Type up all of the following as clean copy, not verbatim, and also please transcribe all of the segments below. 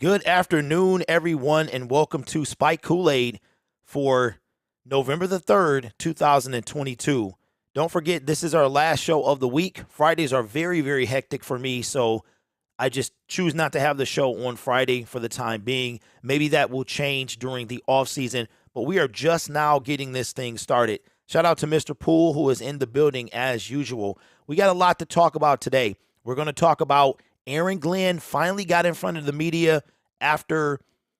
Good afternoon, everyone, and welcome to Spike Kool-Aid for November the 3rd, 2022. Don't forget, this is our last show of the week. Fridays are very, very hectic for me, so I just choose not to have the show on Friday for the time being. Maybe that will change during the off season, but we are just now getting this thing started. Shout out to Mr. Poole, who is in the building as usual. We got a lot to talk about today. We're going to talk about Aaron Glenn finally got in front of the media after,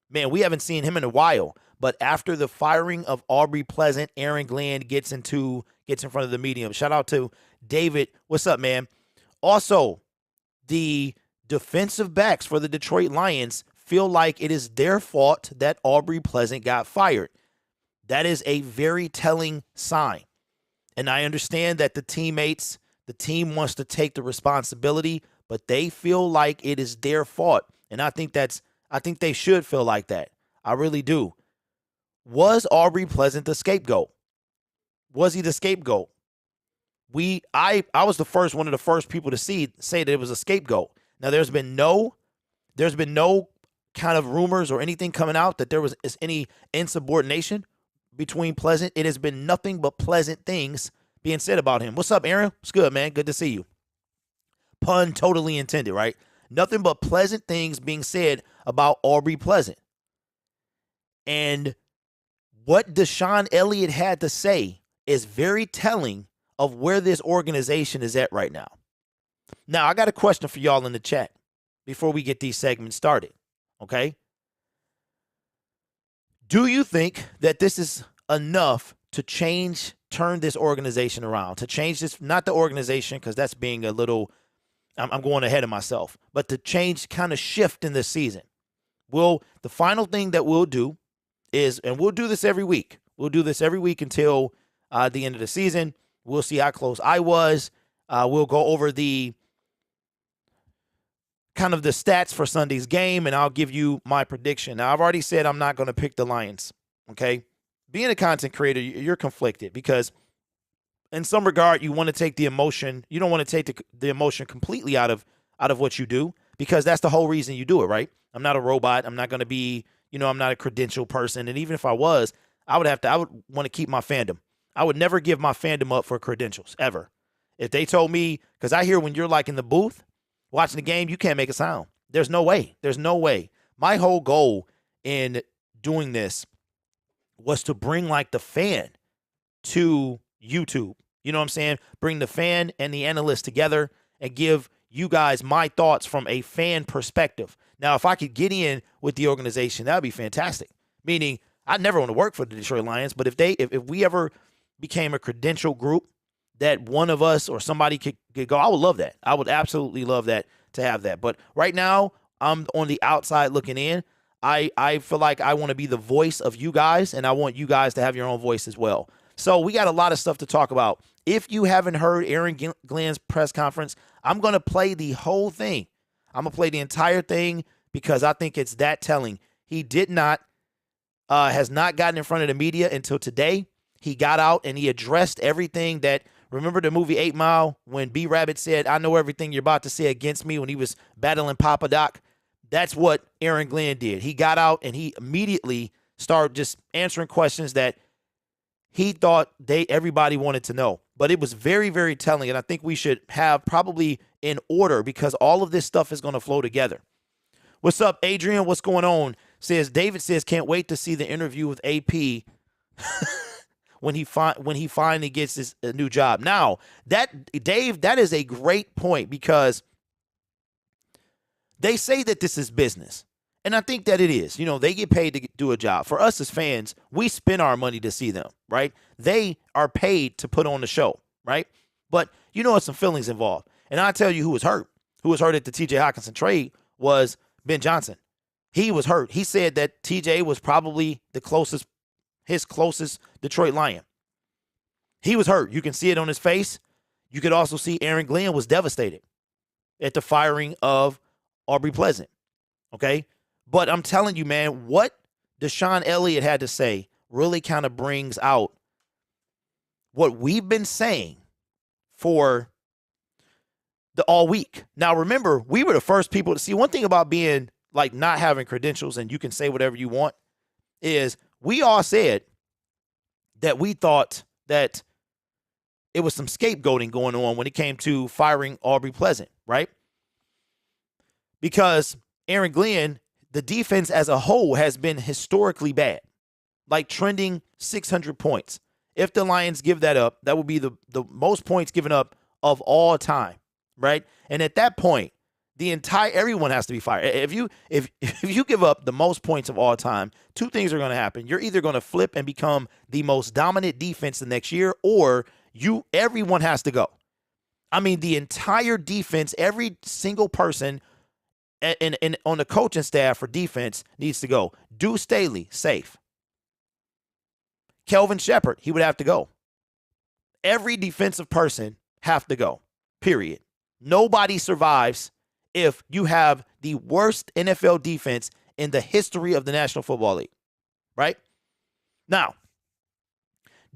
man, we haven't seen him in a while, but after the firing of Aubrey Pleasant, Aaron Glenn gets in front of the media. Shout out to David. What's up, man? Also, the defensive backs for the Detroit Lions feel like it is their fault that Aubrey Pleasant got fired. That is a very telling sign. And I understand that the team wants to take the responsibility, but they feel like it is their fault. And I think they should feel like that. I really do. Was Aubrey Pleasant the scapegoat? Was he the scapegoat? I was one of the first people to say that it was a scapegoat. Now there's been no kind of rumors or anything coming out that there was any insubordination between Pleasant. It has been nothing but pleasant things being said about him. What's up, Aaron? What's good, man? Good to see you. Pun totally intended, right? Nothing but pleasant things being said about Aubrey Pleasant. And what Deshaun Elliott had to say is very telling of where this organization is at right now. Now, I got a question for y'all in the chat before we get these segments started, okay? Do you think that this is enough to turn this organization around, to change this, not the organization, because that's being a little, I'm going ahead of myself, but to change, kind of shift in this season? The final thing that we'll do is, and we'll do this every week. We'll do this every week until the end of the season. We'll see how close I was. We'll go over the kind of the stats for Sunday's game, and I'll give you my prediction. Now, I've already said I'm not going to pick the Lions, okay? Being a content creator, you're conflicted because in some regard, you want to take the emotion. You don't want to take the emotion completely out of what you do, because that's the whole reason you do it, right? I'm not a robot. I'm not going to be, I'm not a credential person. And even if I was, I would want to keep my fandom. I would never give my fandom up for credentials, ever. If they told me, because I hear when you're like in the booth watching the game, you can't make a sound. There's no way. There's no way. My whole goal in doing this was to bring like the fan to YouTube. You know what I'm saying? Bring the fan and the analyst together and give you guys my thoughts from a fan perspective. Now, if I could get in with the organization, that would be fantastic. Meaning, I never want to work for the Detroit Lions, but if we ever became a credential group that one of us or somebody could go, I would love that. I would absolutely love that, to have that. But right now, I'm on the outside looking in. I feel like I want to be the voice of you guys, and I want you guys to have your own voice as well. So we got a lot of stuff to talk about. If you haven't heard Aaron Glenn's press conference, I'm going to play the whole thing. I'm going to play the entire thing because I think it's that telling. He has not gotten in front of the media until today. He got out and he addressed everything that, remember the movie 8 Mile when B Rabbit said, "I know everything you're about to say against me," when he was battling Papa Doc? That's what Aaron Glenn did. He got out and he immediately started just answering questions that he thought everybody wanted to know. But it was very, very telling, and I think we should have probably in order because all of this stuff is going to flow together. What's up, Adrian? What's going on? David says, can't wait to see the interview with AP when he finally gets his new job. Now, Dave, that is a great point because they say that this is business. And I think that it is. They get paid to do a job. For us as fans, we spend our money to see them, right? They are paid to put on the show, right? But it's some feelings involved. And I'll tell you who was hurt. Who was hurt at the TJ Hawkinson trade was Ben Johnson. He was hurt. He said that TJ was probably his closest Detroit Lion. He was hurt. You can see it on his face. You could also see Aaron Glenn was devastated at the firing of Aubrey Pleasant. Okay? But I'm telling you, man, what Deshaun Elliott had to say really kind of brings out what we've been saying for all week. Now, remember, we were the first people to see. One thing about being like not having credentials and you can say whatever you want, is we all said that we thought that it was some scapegoating going on when it came to firing Aubrey Pleasant, right? Because Aaron Glenn, the defense as a whole has been historically bad, like trending 600 points. If the Lions give that up, that would be the most points given up of all time, right? And at that point, everyone has to be fired. If you give up the most points of all time, two things are going to happen. You're either going to flip and become the most dominant defense the next year, or everyone has to go. I mean, the entire defense, every single person and on the coaching staff for defense needs to go. Deuce Staley, safe. Kelvin Shepard, he would have to go. Every defensive person have to go, period. Nobody survives if you have the worst NFL defense in the history of the National Football League, right? Now,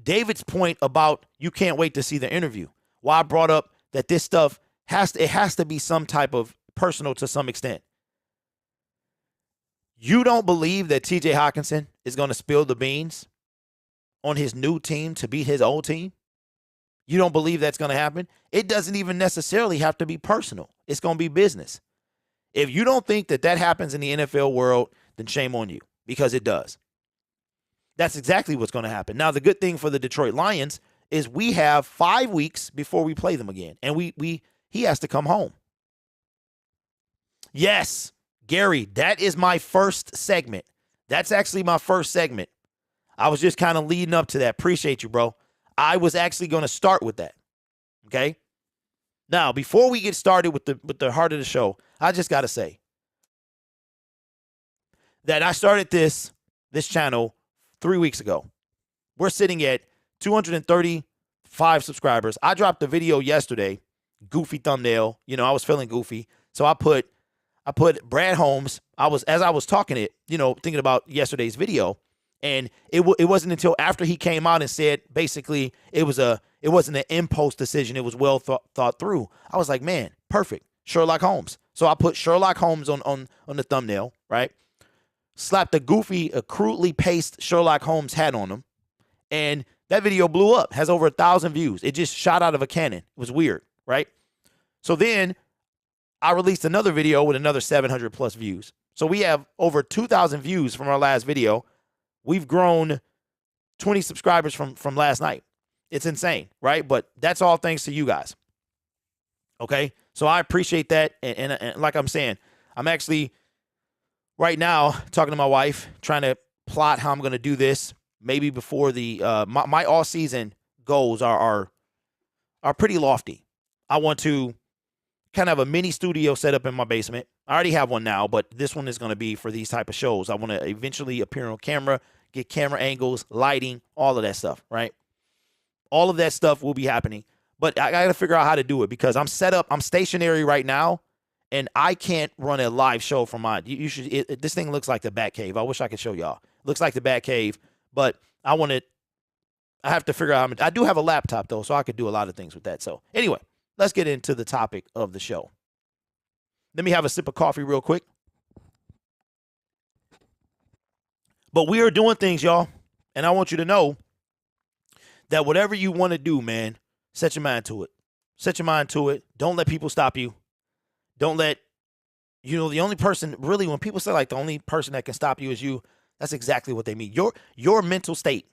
David's point about you can't wait to see the interview, why I brought up that this stuff has to be some type of personal to some extent. You don't believe that TJ Hawkinson is going to spill the beans on his new team to beat his old team? You don't believe that's going to happen? It doesn't even necessarily have to be personal. It's going to be business. If you don't think that happens in the NFL world, then shame on you, because it does. That's exactly what's going to happen. Now, the good thing for the Detroit Lions is we have 5 weeks before we play them again, and he has to come home. Yes, Gary, that is my first segment. That's actually my first segment. I was just kind of leading up to that. Appreciate you, bro. I was actually going to start with that. Okay? Now, before we get started with the heart of the show, I just got to say that I started this channel 3 weeks ago. We're sitting at 235 subscribers. I dropped a video yesterday, goofy thumbnail. You know, I was feeling goofy. So I put Brad Holmes. As I was talking it, thinking about yesterday's video, and it wasn't until after he came out and said basically it wasn't an impulse decision. It was well thought through. I was like, man, perfect. Sherlock Holmes. So I put Sherlock Holmes on the thumbnail, right? Slapped a goofy, crudely paced Sherlock Holmes hat on him, and that video blew up. Has over 1,000 views. It just shot out of a cannon. It was weird, right? So then I released another video with another 700 plus views. So we have over 2,000 views from our last video. We've grown 20 subscribers from last night. It's insane, right? But that's all thanks to you guys. Okay? So I appreciate that. And like I'm saying, I'm actually right now talking to my wife, trying to plot how I'm going to do this. Maybe before my all season goals are pretty lofty. I want to kind of have a mini studio set up in my basement. I already have one now, but this one is going to be for these type of shows. I want to eventually appear on camera, get camera angles, lighting, all of that stuff, right? All of that stuff will be happening. But I got to figure out how to do it because I'm set up. I'm stationary right now, and I can't run a live show from mine. This thing looks like the Batcave. I wish I could show y'all. Looks like the Batcave, but I have to figure out. I do have a laptop, though, so I could do a lot of things with that. So anyway, let's get into the topic of the show. Let me have a sip of coffee real quick. But we are doing things, y'all, and I want you to know that whatever you want to do, man, set your mind to it. Set your mind to it. Don't let people stop you. Don't let, the only person, really, when people say like the only person that can stop you is you, that's exactly what they mean. Your mental state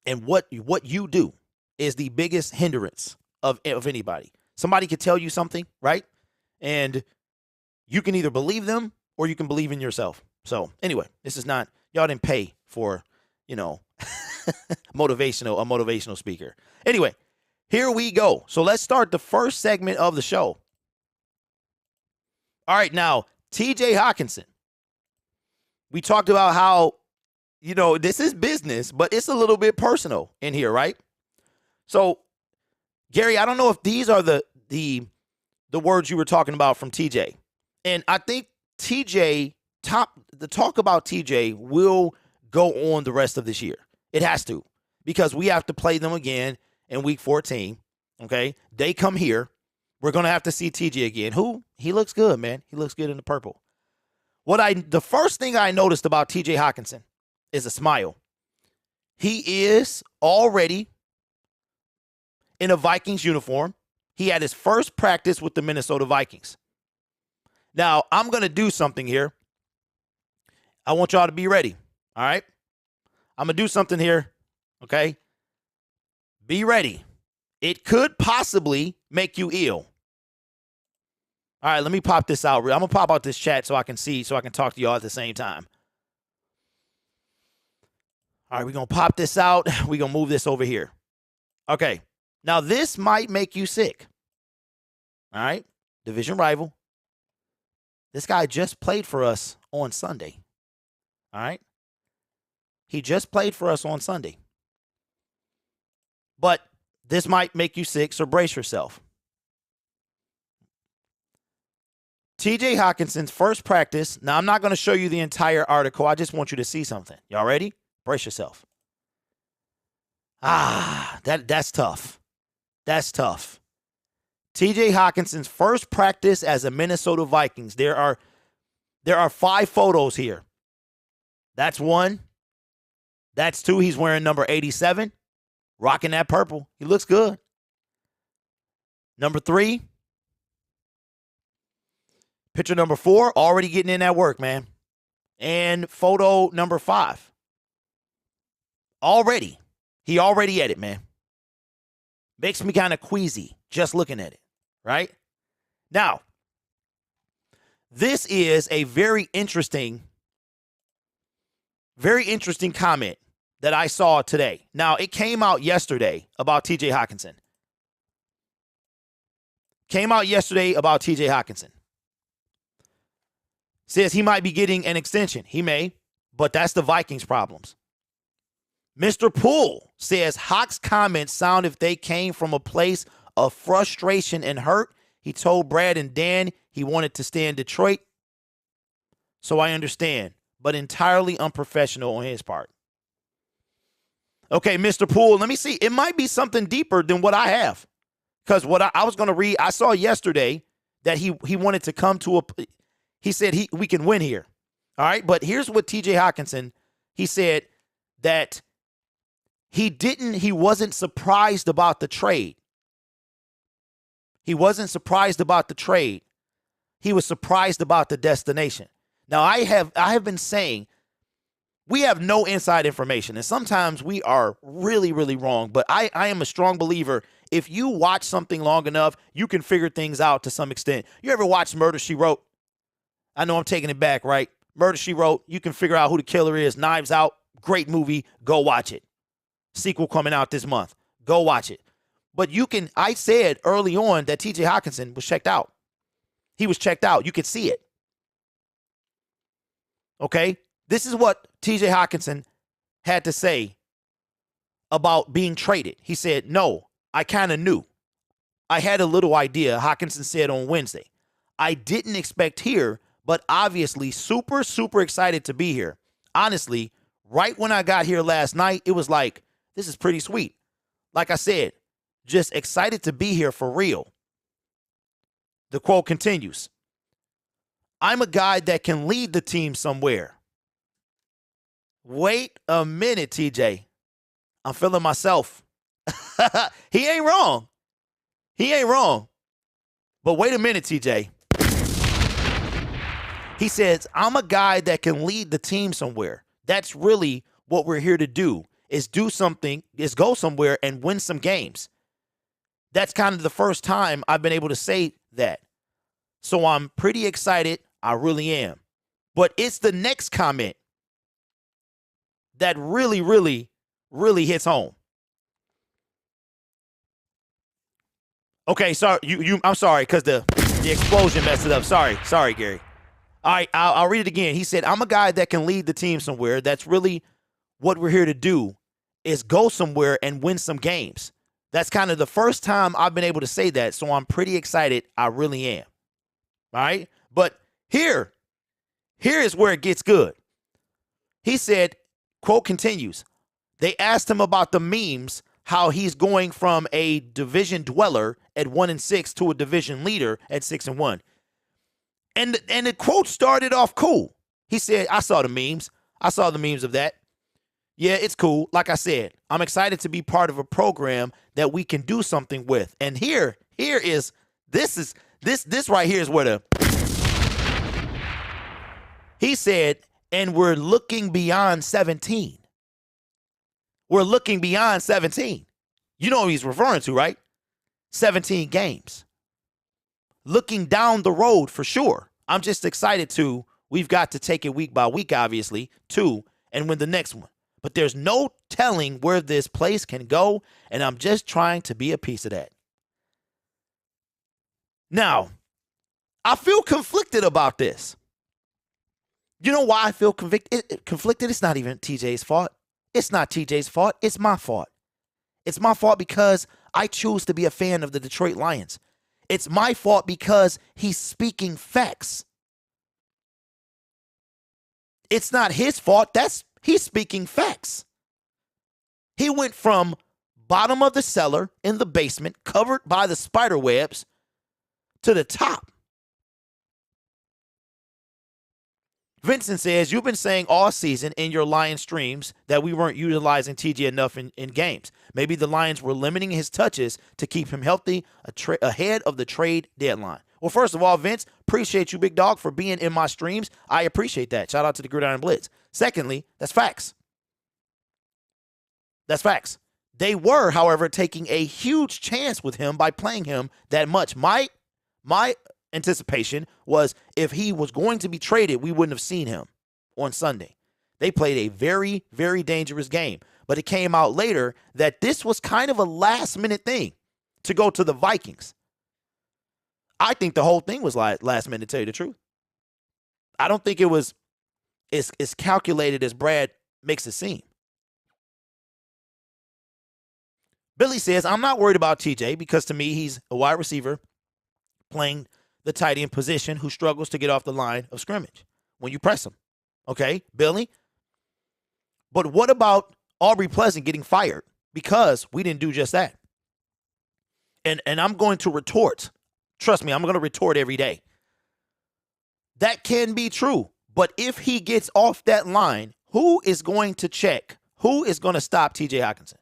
and what you do is the biggest hindrance of anybody. Somebody could tell you something, right? And you can either believe them or you can believe in yourself. So anyway, this is not, y'all didn't pay for, motivational speaker. Anyway, here we go. So let's start the first segment of the show. All right, now, TJ Hawkinson. We talked about how, this is business, but it's a little bit personal in here, right? So, Gary, I don't know if these are the words you were talking about from TJ. And I think the talk about TJ will go on the rest of this year. It has to, because we have to play them again in week 14. Okay. They come here. We're going to have to see TJ again. He looks good, man. He looks good in the purple. The first thing I noticed about TJ Hawkinson is a smile. He is already in a Vikings uniform. He had his first practice with the Minnesota Vikings. Now, I'm going to do something here. I want y'all to be ready, all right? I'm going to do something here, okay? Be ready. It could possibly make you ill. All right, let me pop this out. I'm going to pop out this chat so I can see, so I can talk to y'all at the same time. All right, we're going to pop this out. We're going to move this over here. Okay. Now, this might make you sick. All right. Division rival. This guy just played for us on Sunday. All right. He just played for us on Sunday. But this might make you sick, so brace yourself. TJ Hawkinson's first practice. Now, I'm not going to show you the entire article. I just want you to see something. Y'all ready? Brace yourself. That's tough. That's tough. TJ Hawkinson's first practice as a Minnesota Vikings. There are 5 photos here. That's 1. That's 2. He's wearing number 87. Rocking that purple. He looks good. Number 3. Picture number 4. Already getting in that work, man. And photo number 5. Already. He already at it, man. Makes me kind of queasy just looking at it, right? Now, this is a very interesting comment that I saw today. Now, it came out yesterday about TJ Hawkinson. Says he might be getting an extension. He may, but that's the Vikings' problems. Mr. Poole says Hawk's comments sound if they came from a place of frustration and hurt. He told Brad and Dan he wanted to stay in Detroit. So I understand, but entirely unprofessional on his part. Okay, Mr. Poole, let me see. It might be something deeper than what I have. Because what I was going to read, I saw yesterday that he wanted to come to he said we can win here. All right, but here's what TJ Hawkinson, he said that he wasn't surprised about the trade. He wasn't surprised about the trade. He was surprised about the destination. Now, I have been saying we have no inside information, and sometimes we are really, really wrong, but I am a strong believer. If you watch something long enough, you can figure things out to some extent. You ever watch Murder, She Wrote? I know I'm taking it back, right? Murder, She Wrote. You can figure out who the killer is. Knives Out. Great movie. Go watch it. Sequel coming out this month. Go watch it. But I said early on that TJ Hawkinson was checked out. He was checked out. You could see it. Okay? This is what TJ Hawkinson had to say about being traded. He said, no, I kind of knew. I had a little idea, Hawkinson said on Wednesday. I didn't expect here, but obviously super, super excited to be here. Honestly, right when I got here last night, it was like, this is pretty sweet. Like I said, just excited to be here for real. The quote continues. I'm a guy that can lead the team somewhere. Wait a minute, TJ. I'm feeling myself. He ain't wrong. But wait a minute, TJ. He says, I'm a guy that can lead the team somewhere. That's really what we're here to do, is do something, is go somewhere and win some games. That's kind of the first time I've been able to say that. So I'm pretty excited. I really am. But it's the next comment that really, really, really hits home. Okay, sorry, I'm sorry, because the explosion messed it up. Sorry, Gary. All right, I'll read it again. He said, I'm a guy that can lead the team somewhere. That's really what we're here to do, is go somewhere and win some games. That's kind of the first time I've been able to say that, so I'm pretty excited. I really am. All right? But here is where it gets good. He said, quote continues, they asked him about the memes, how he's going from a division dweller at 1-6 to a division leader at 6-1. And the quote started off cool. He said, I saw the memes. I saw the memes of that. Yeah, it's cool. Like I said, I'm excited to be part of a program that we can do something with. And this right here is where he said, and we're looking beyond 17. We're looking beyond 17. You know what he's referring to, right? 17 games. Looking down the road for sure. I'm just excited we've got to take it week by week, obviously, and win the next one. But there's no telling where this place can go, and I'm just trying to be a piece of that. Now, I feel conflicted about this. You know why I feel conflicted? It's not even TJ's fault. It's not TJ's fault. It's my fault. It's my fault because I choose to be a fan of the Detroit Lions. It's my fault because he's speaking facts. It's not his fault. He's speaking facts. He went from bottom of the cellar in the basement, covered by the spider webs, to the top. Vincent says, you've been saying all season in your Lions streams that we weren't utilizing TJ enough in games. Maybe the Lions were limiting his touches to keep him healthy ahead of the trade deadline. Well, first of all, Vince, appreciate you, big dog, for being in my streams. I appreciate that. Shout out to the Gridiron Blitz. Secondly, that's facts. That's facts. They were, however, taking a huge chance with him by playing him that much. My anticipation was if he was going to be traded, we wouldn't have seen him on Sunday. They played a very, very dangerous game. But it came out later that this was kind of a last-minute thing to go to the Vikings. I think the whole thing was last minute, to tell you the truth. I don't think it was as calculated as Brad makes it seem. Billy says, I'm not worried about TJ because to me he's a wide receiver playing the tight end position who struggles to get off the line of scrimmage when you press him. Okay, Billy? But what about Aubrey Pleasant getting fired because we didn't do just that? And I'm going to retort. Trust me, I'm going to retort every day. That can be true. But if he gets off that line, who is going to check? Who is going to stop TJ Hawkinson?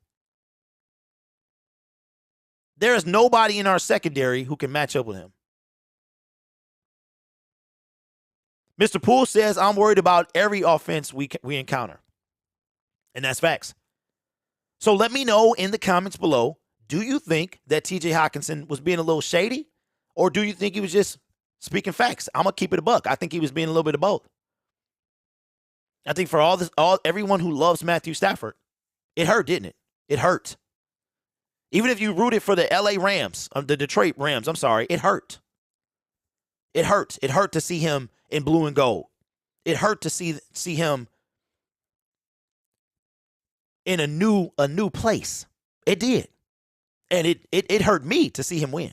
There is nobody in our secondary who can match up with him. Mr. Poole says, I'm worried about every offense we encounter. And that's facts. So let me know in the comments below, do you think that TJ Hawkinson was being a little shady? Or do you think he was just speaking facts? I'm going to keep it a buck. I think he was being a little bit of both. I think for everyone who loves Matthew Stafford, it hurt, didn't it? It hurt. Even if you rooted for the the Detroit Rams, it hurt. It hurt. It hurt to see him in blue and gold. It hurt to see him in a new place. It did. And it hurt me to see him win.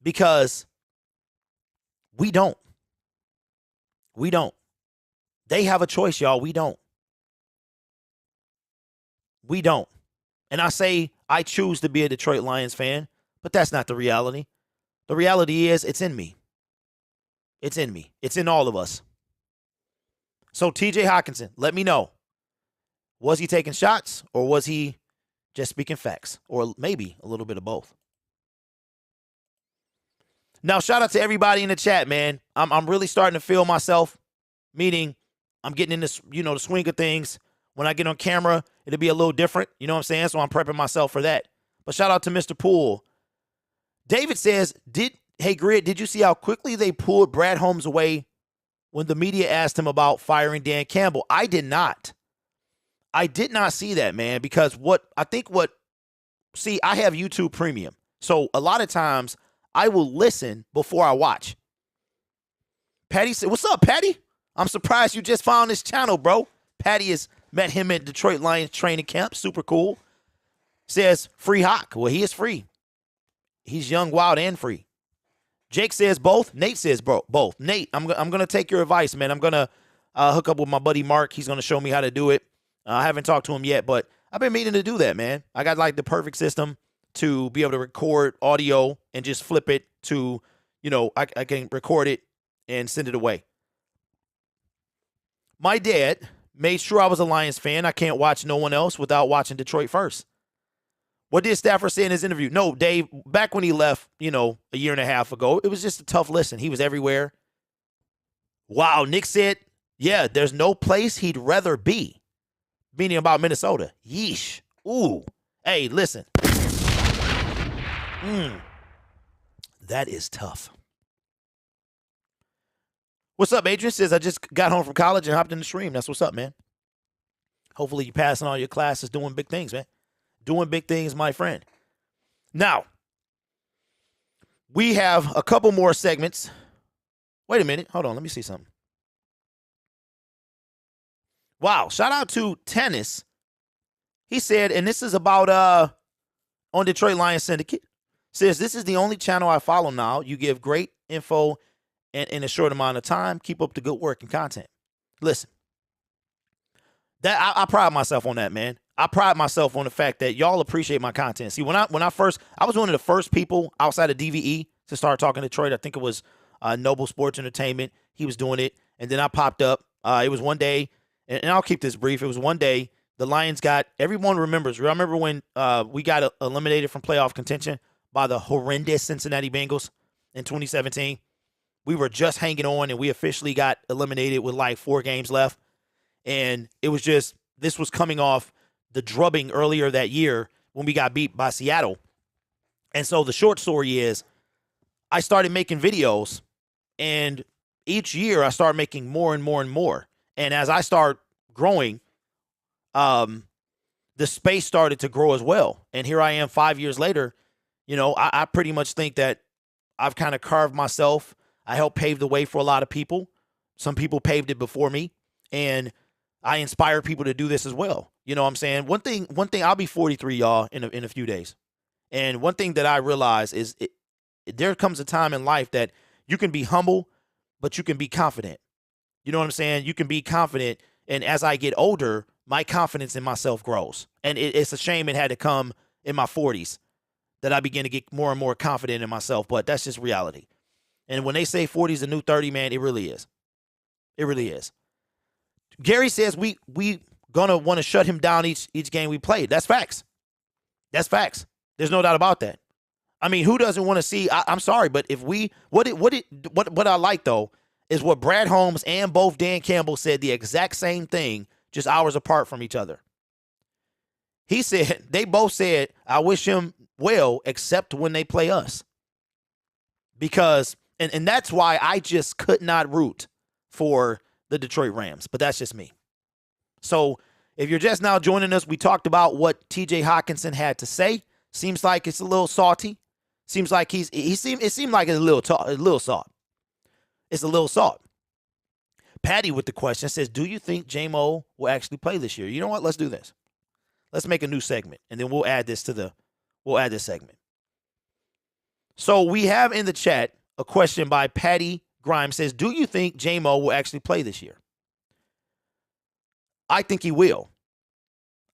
Because we don't. We don't. They have a choice, y'all. We don't. We don't. And I say I choose to be a Detroit Lions fan, but that's not the reality. The reality is it's in me. It's in me. It's in all of us. So TJ Hawkinson, let me know. Was he taking shots or was he just speaking facts? Or maybe a little bit of both. Now, shout out to everybody in the chat, man. I'm really starting to feel myself, meaning I'm getting in this, the swing of things. When I get on camera, it'll be a little different. You know what I'm saying? So I'm prepping myself for that. But shout out to Mr. Poole. David says, hey, Grid, did you see how quickly they pulled Brad Holmes away when the media asked him about firing Dan Campbell? I did not. I did not see that, man, because I have YouTube Premium. So a lot of times I will listen before I watch. Patty said, what's up, Patty? I'm surprised you just found this channel, bro. Patty has met him at Detroit Lions training camp. Super cool. Says, free Hawk. Well, he is free. He's young, wild, and free. Jake says both. Nate says both. Nate, I'm going to take your advice, man. I'm going to hook up with my buddy Mark. He's going to show me how to do it. I haven't talked to him yet, but I've been meaning to do that, man. I got the perfect system to be able to record audio and just flip it to I can record it and send it away. My dad made sure I was a Lions fan. I can't watch no one else without watching Detroit first. What did Stafford say in his interview? No, Dave, back when he left, a year and a half ago, it was just a tough listen. He was everywhere. Wow, Nick said, yeah, there's no place he'd rather be. Meaning about Minnesota. Yeesh. Ooh. Hey, listen. That is tough. What's up, Adrian? Says, I just got home from college and hopped in the stream. That's what's up, man. Hopefully you passing all your classes, doing big things, man. Doing big things, my friend. Now, we have a couple more segments. Wait a minute. Hold on. Let me see something. Wow. Shout out to Tennis. He said, and this is about on Detroit Lions Syndicate. Says, this is the only channel I follow now. You give great info in a short amount of time. Keep up the good work and content. Listen, that I pride myself on that, man. I pride myself on the fact that y'all appreciate my content. See, when I was one of the first people outside of DVE to start talking Detroit. I think it was Noble Sports Entertainment. He was doing it, and then I popped up. It was one day, and I'll keep this brief. It was one day the Lions got. Everyone remembers. Remember when we got eliminated from playoff contention by the horrendous Cincinnati Bengals in 2017? We were just hanging on, and we officially got eliminated with like 4 games left. And it was just, this was coming off the drubbing earlier that year when we got beat by Seattle. And so the short story is, I started making videos, and each year I started making more and more and more. And as I start growing, the space started to grow as well. And here I am 5 years later. I pretty much think that I've kind of carved myself. I helped pave the way for a lot of people. Some people paved it before me, and I inspire people to do this as well. You know what I'm saying? One thing, I'll be 43, y'all, in a few days. And one thing that I realize is there comes a time in life that you can be humble, but you can be confident. You know what I'm saying? You can be confident, and as I get older, my confidence in myself grows. And it's a shame it had to come in my 40s that I begin to get more and more confident in myself, but that's just reality. And when they say 40 is the new 30, man, it really is. It really is. Gary says we gonna want to shut him down each game we played. That's facts. That's facts. There's no doubt about that. I mean, who doesn't want to see? I'm sorry, but if we what I like though is what Brad Holmes and both Dan Campbell said the exact same thing, just hours apart from each other. They both said, I wish him well, except when they play us. Because, and that's why I just could not root for the Detroit Rams, but that's just me. So if you're just now joining us, we talked about what TJ Hawkinson had to say. Seems like it's a little salty. Seems like it seemed like it's a little salt. It's a little salt. Patty with the question says, do you think J-Mo will actually play this year? You know what? Let's do this. Let's make a new segment, and then we'll add this segment. So we have in the chat a question by Patty Grimes says, do you think J-Mo will actually play this year? I think he will.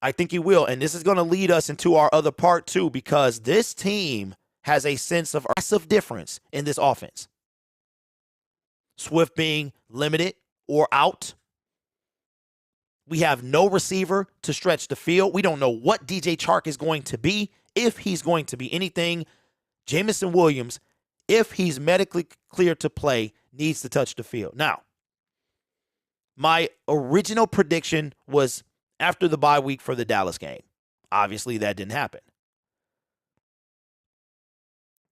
And this is going to lead us into our other part too, because this team has a sense of massive difference in this offense. Swift being limited or out. We have no receiver to stretch the field. We don't know what DJ Chark is going to be, if he's going to be anything. Jameson Williams, if he's medically cleared to play, needs to touch the field. Now, my original prediction was after the bye week for the Dallas game. Obviously, that didn't happen.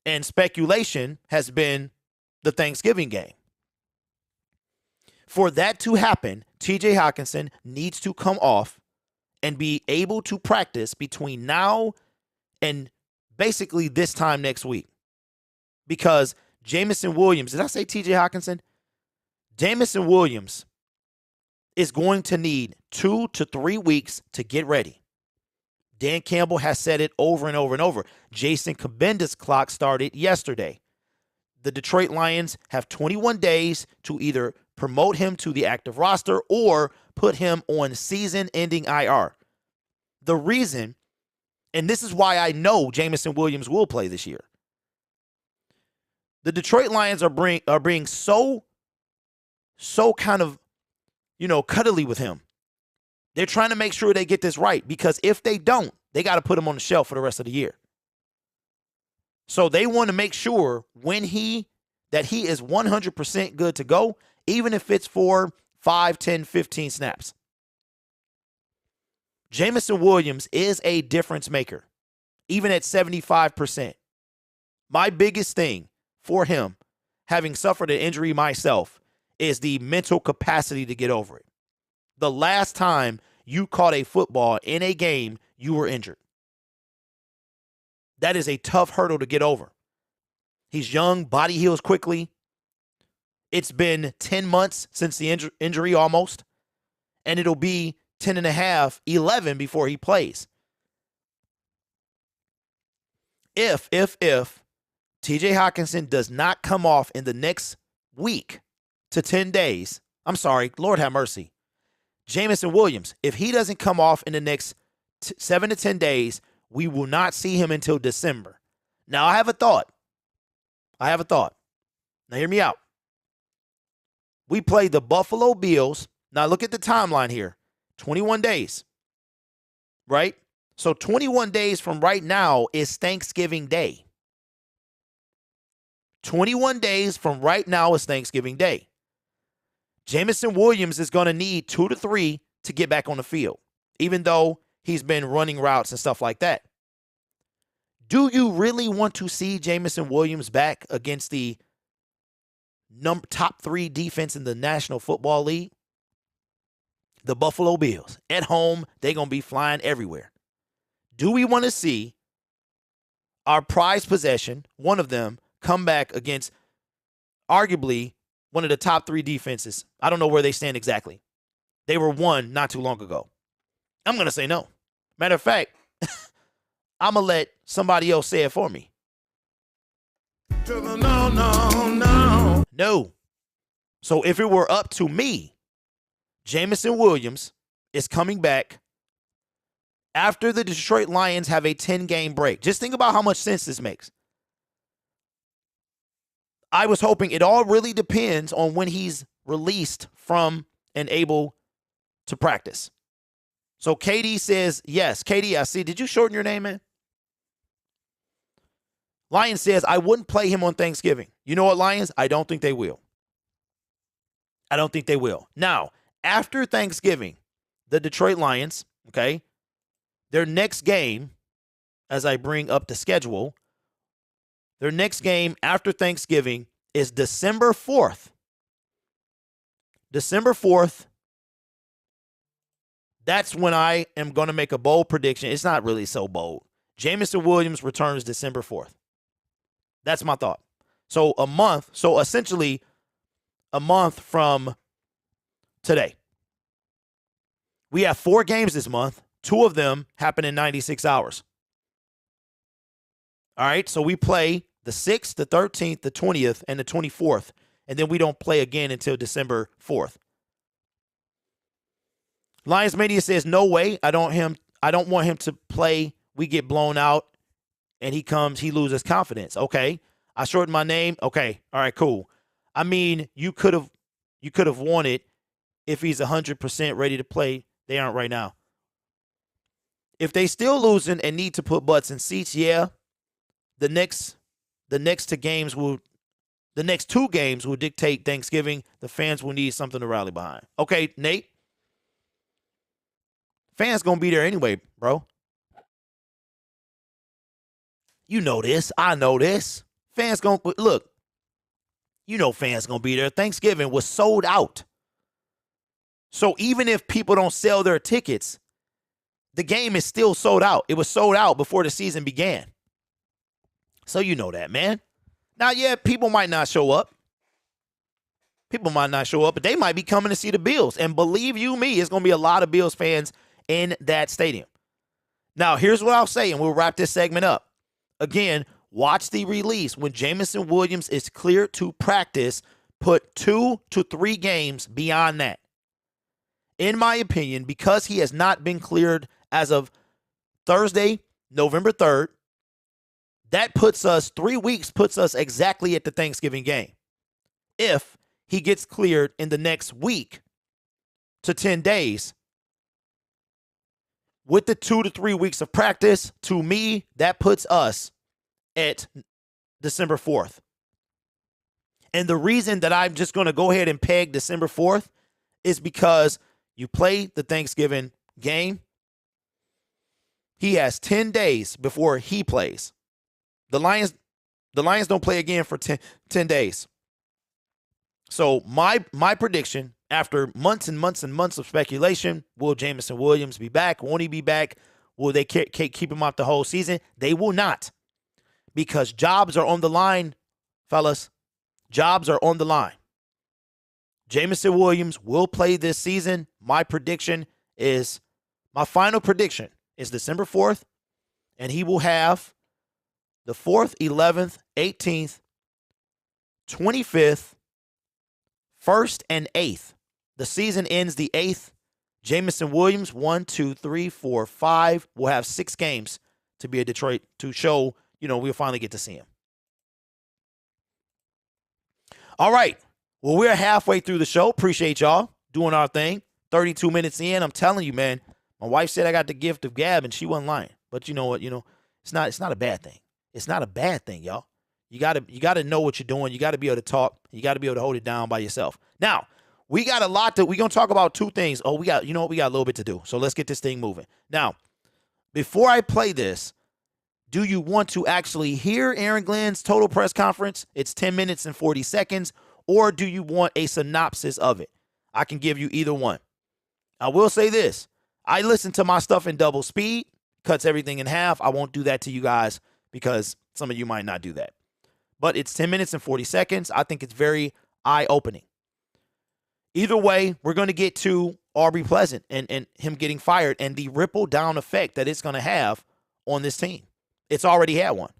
And speculation has been the Thanksgiving game. For that to happen, TJ Hawkinson needs to come off and be able to practice between now and basically this time next week. Because Jameson Williams, did I say TJ Hawkinson? Jameson Williams is going to need 2 to 3 weeks to get ready. Dan Campbell has said it over and over and over. Jason Kabinda's clock started yesterday. The Detroit Lions have 21 days to either promote him to the active roster or put him on season-ending IR. The reason, and this is why I know Jameson Williams will play this year. The Detroit Lions are being so kind of, cuddly with him. They're trying to make sure they get this right, because if they don't, they got to put him on the shelf for the rest of the year. So they want to make sure that he is 100% good to go, even if it's for 5, 10, 15 snaps. Jameson Williams is a difference maker, even at 75%. My biggest thing for him, having suffered an injury myself, is the mental capacity to get over it. The last time you caught a football in a game, you were injured. That is a tough hurdle to get over. He's young, body heals quickly. It's been 10 months since the injury almost, and it'll be 10 and a half, 11 before he plays. If TJ Hawkinson does not come off in the next week to 10 days, I'm sorry, Lord have mercy. Jameson Williams, if he doesn't come off in the next 7 to 10 days, we will not see him until December. Now, I have a thought. Now, hear me out. We play the Buffalo Bills. Now, look at the timeline here. 21 days, right? So 21 days from right now is Thanksgiving Day. 21 days from right now is Thanksgiving Day. Jameson Williams is going to need 2 to 3 to get back on the field, even though he's been running routes and stuff like that. Do you really want to see Jameson Williams back against the top 3 defense in the National Football League? The Buffalo Bills. At home, they're going to be flying everywhere. Do we want to see our prized possession, one of them, come back against arguably one of the top 3 defenses? I don't know where they stand exactly. They were won not too long ago. I'm going to say no. Matter of fact, I'm going to let somebody else say it for me. No. So if it were up to me, Jameson Williams is coming back after the Detroit Lions have a 10-game break. Just think about how much sense this makes. I was hoping, it all really depends on when he's released from and able to practice. So KD says yes. KD, I see. Did you shorten your name, man? Lions says, I wouldn't play him on Thanksgiving. You know what, Lions? I don't think they will. Now, after Thanksgiving, the Detroit Lions, okay, their next game, as I bring up the schedule, their next game after Thanksgiving is December 4th. December 4th, that's when I am going to make a bold prediction. It's not really so bold. Jameson Williams returns December 4th. That's my thought. So essentially a month from today. We have 4 games this month. 2 of them happen in 96 hours. All right, so we play the 6th, the 13th, the 20th, and the 24th, and then we don't play again until December 4th. Lions Mania says, no way. I don't want him to play. We get blown out, and he loses confidence. Okay, I shortened my name. Okay, all right, cool. I mean, you could have won it if he's 100% ready to play. They aren't right now. If they still losing and need to put butts in seats, yeah, the next 2 games will dictate Thanksgiving. The fans will need something to rally behind. Okay, Nate. Fans gonna be there anyway, bro. You know this. I know this. Fans gonna look. You know fans gonna be there. Thanksgiving was sold out. So even if people don't sell their tickets, the game is still sold out. It was sold out before the season began. So you know that, man. Now, yeah, people might not show up. But they might be coming to see the Bills. And believe you me, it's going to be a lot of Bills fans in that stadium. Now, here's what I'll say, and we'll wrap this segment up. Again, watch the release. When Jameson Williams is cleared to practice, put 2 to 3 games beyond that. In my opinion, because he has not been cleared as of Thursday, November 3rd, That puts us 3 weeks, puts us exactly at the Thanksgiving game. If he gets cleared in the next week to 10 days, with the 2 to 3 weeks of practice, to me, that puts us at December 4th. And the reason that I'm just going to go ahead and peg December 4th is because you play the Thanksgiving game. He has 10 days before he plays. The Lions don't play again for 10 days. So my prediction, after months and months and months of speculation, will Jameson Williams be back? Won't he be back? Will they keep him out the whole season? They will not, because jobs are on the line, fellas. Jobs are on the line. Jameson Williams will play this season. My final prediction is December 4th, and he will have the 4th, 11th, 18th, 25th, 1st, and 8th. The season ends the 8th. Jameson Williams, 1, 2, 3, 4, 5, will have 6 games to be at Detroit to show, we'll finally get to see him. All right. Well, we're halfway through the show. Appreciate y'all doing our thing. 32 minutes in. I'm telling you, man, my wife said I got the gift of gab, and she wasn't lying. But you know what? It's not a bad thing. It's not a bad thing, y'all. You gotta know what you're doing. You gotta be able to talk. You gotta be able to hold it down by yourself. Now, we got a lot we're gonna talk about 2 things. Oh, we got a little bit to do. So let's get this thing moving. Now, before I play this, do you want to actually hear Aaron Glenn's total press conference? It's 10 minutes and 40 seconds. Or do you want a synopsis of it? I can give you either one. I will say this. I listen to my stuff in double speed, cuts everything in half. I won't do that to you guys because some of you might not do that. But it's 10 minutes and 40 seconds. I think it's very eye-opening. Either way, we're going to get to Aubrey Pleasant and him getting fired and the ripple-down effect that it's going to have on this team. It's already had one.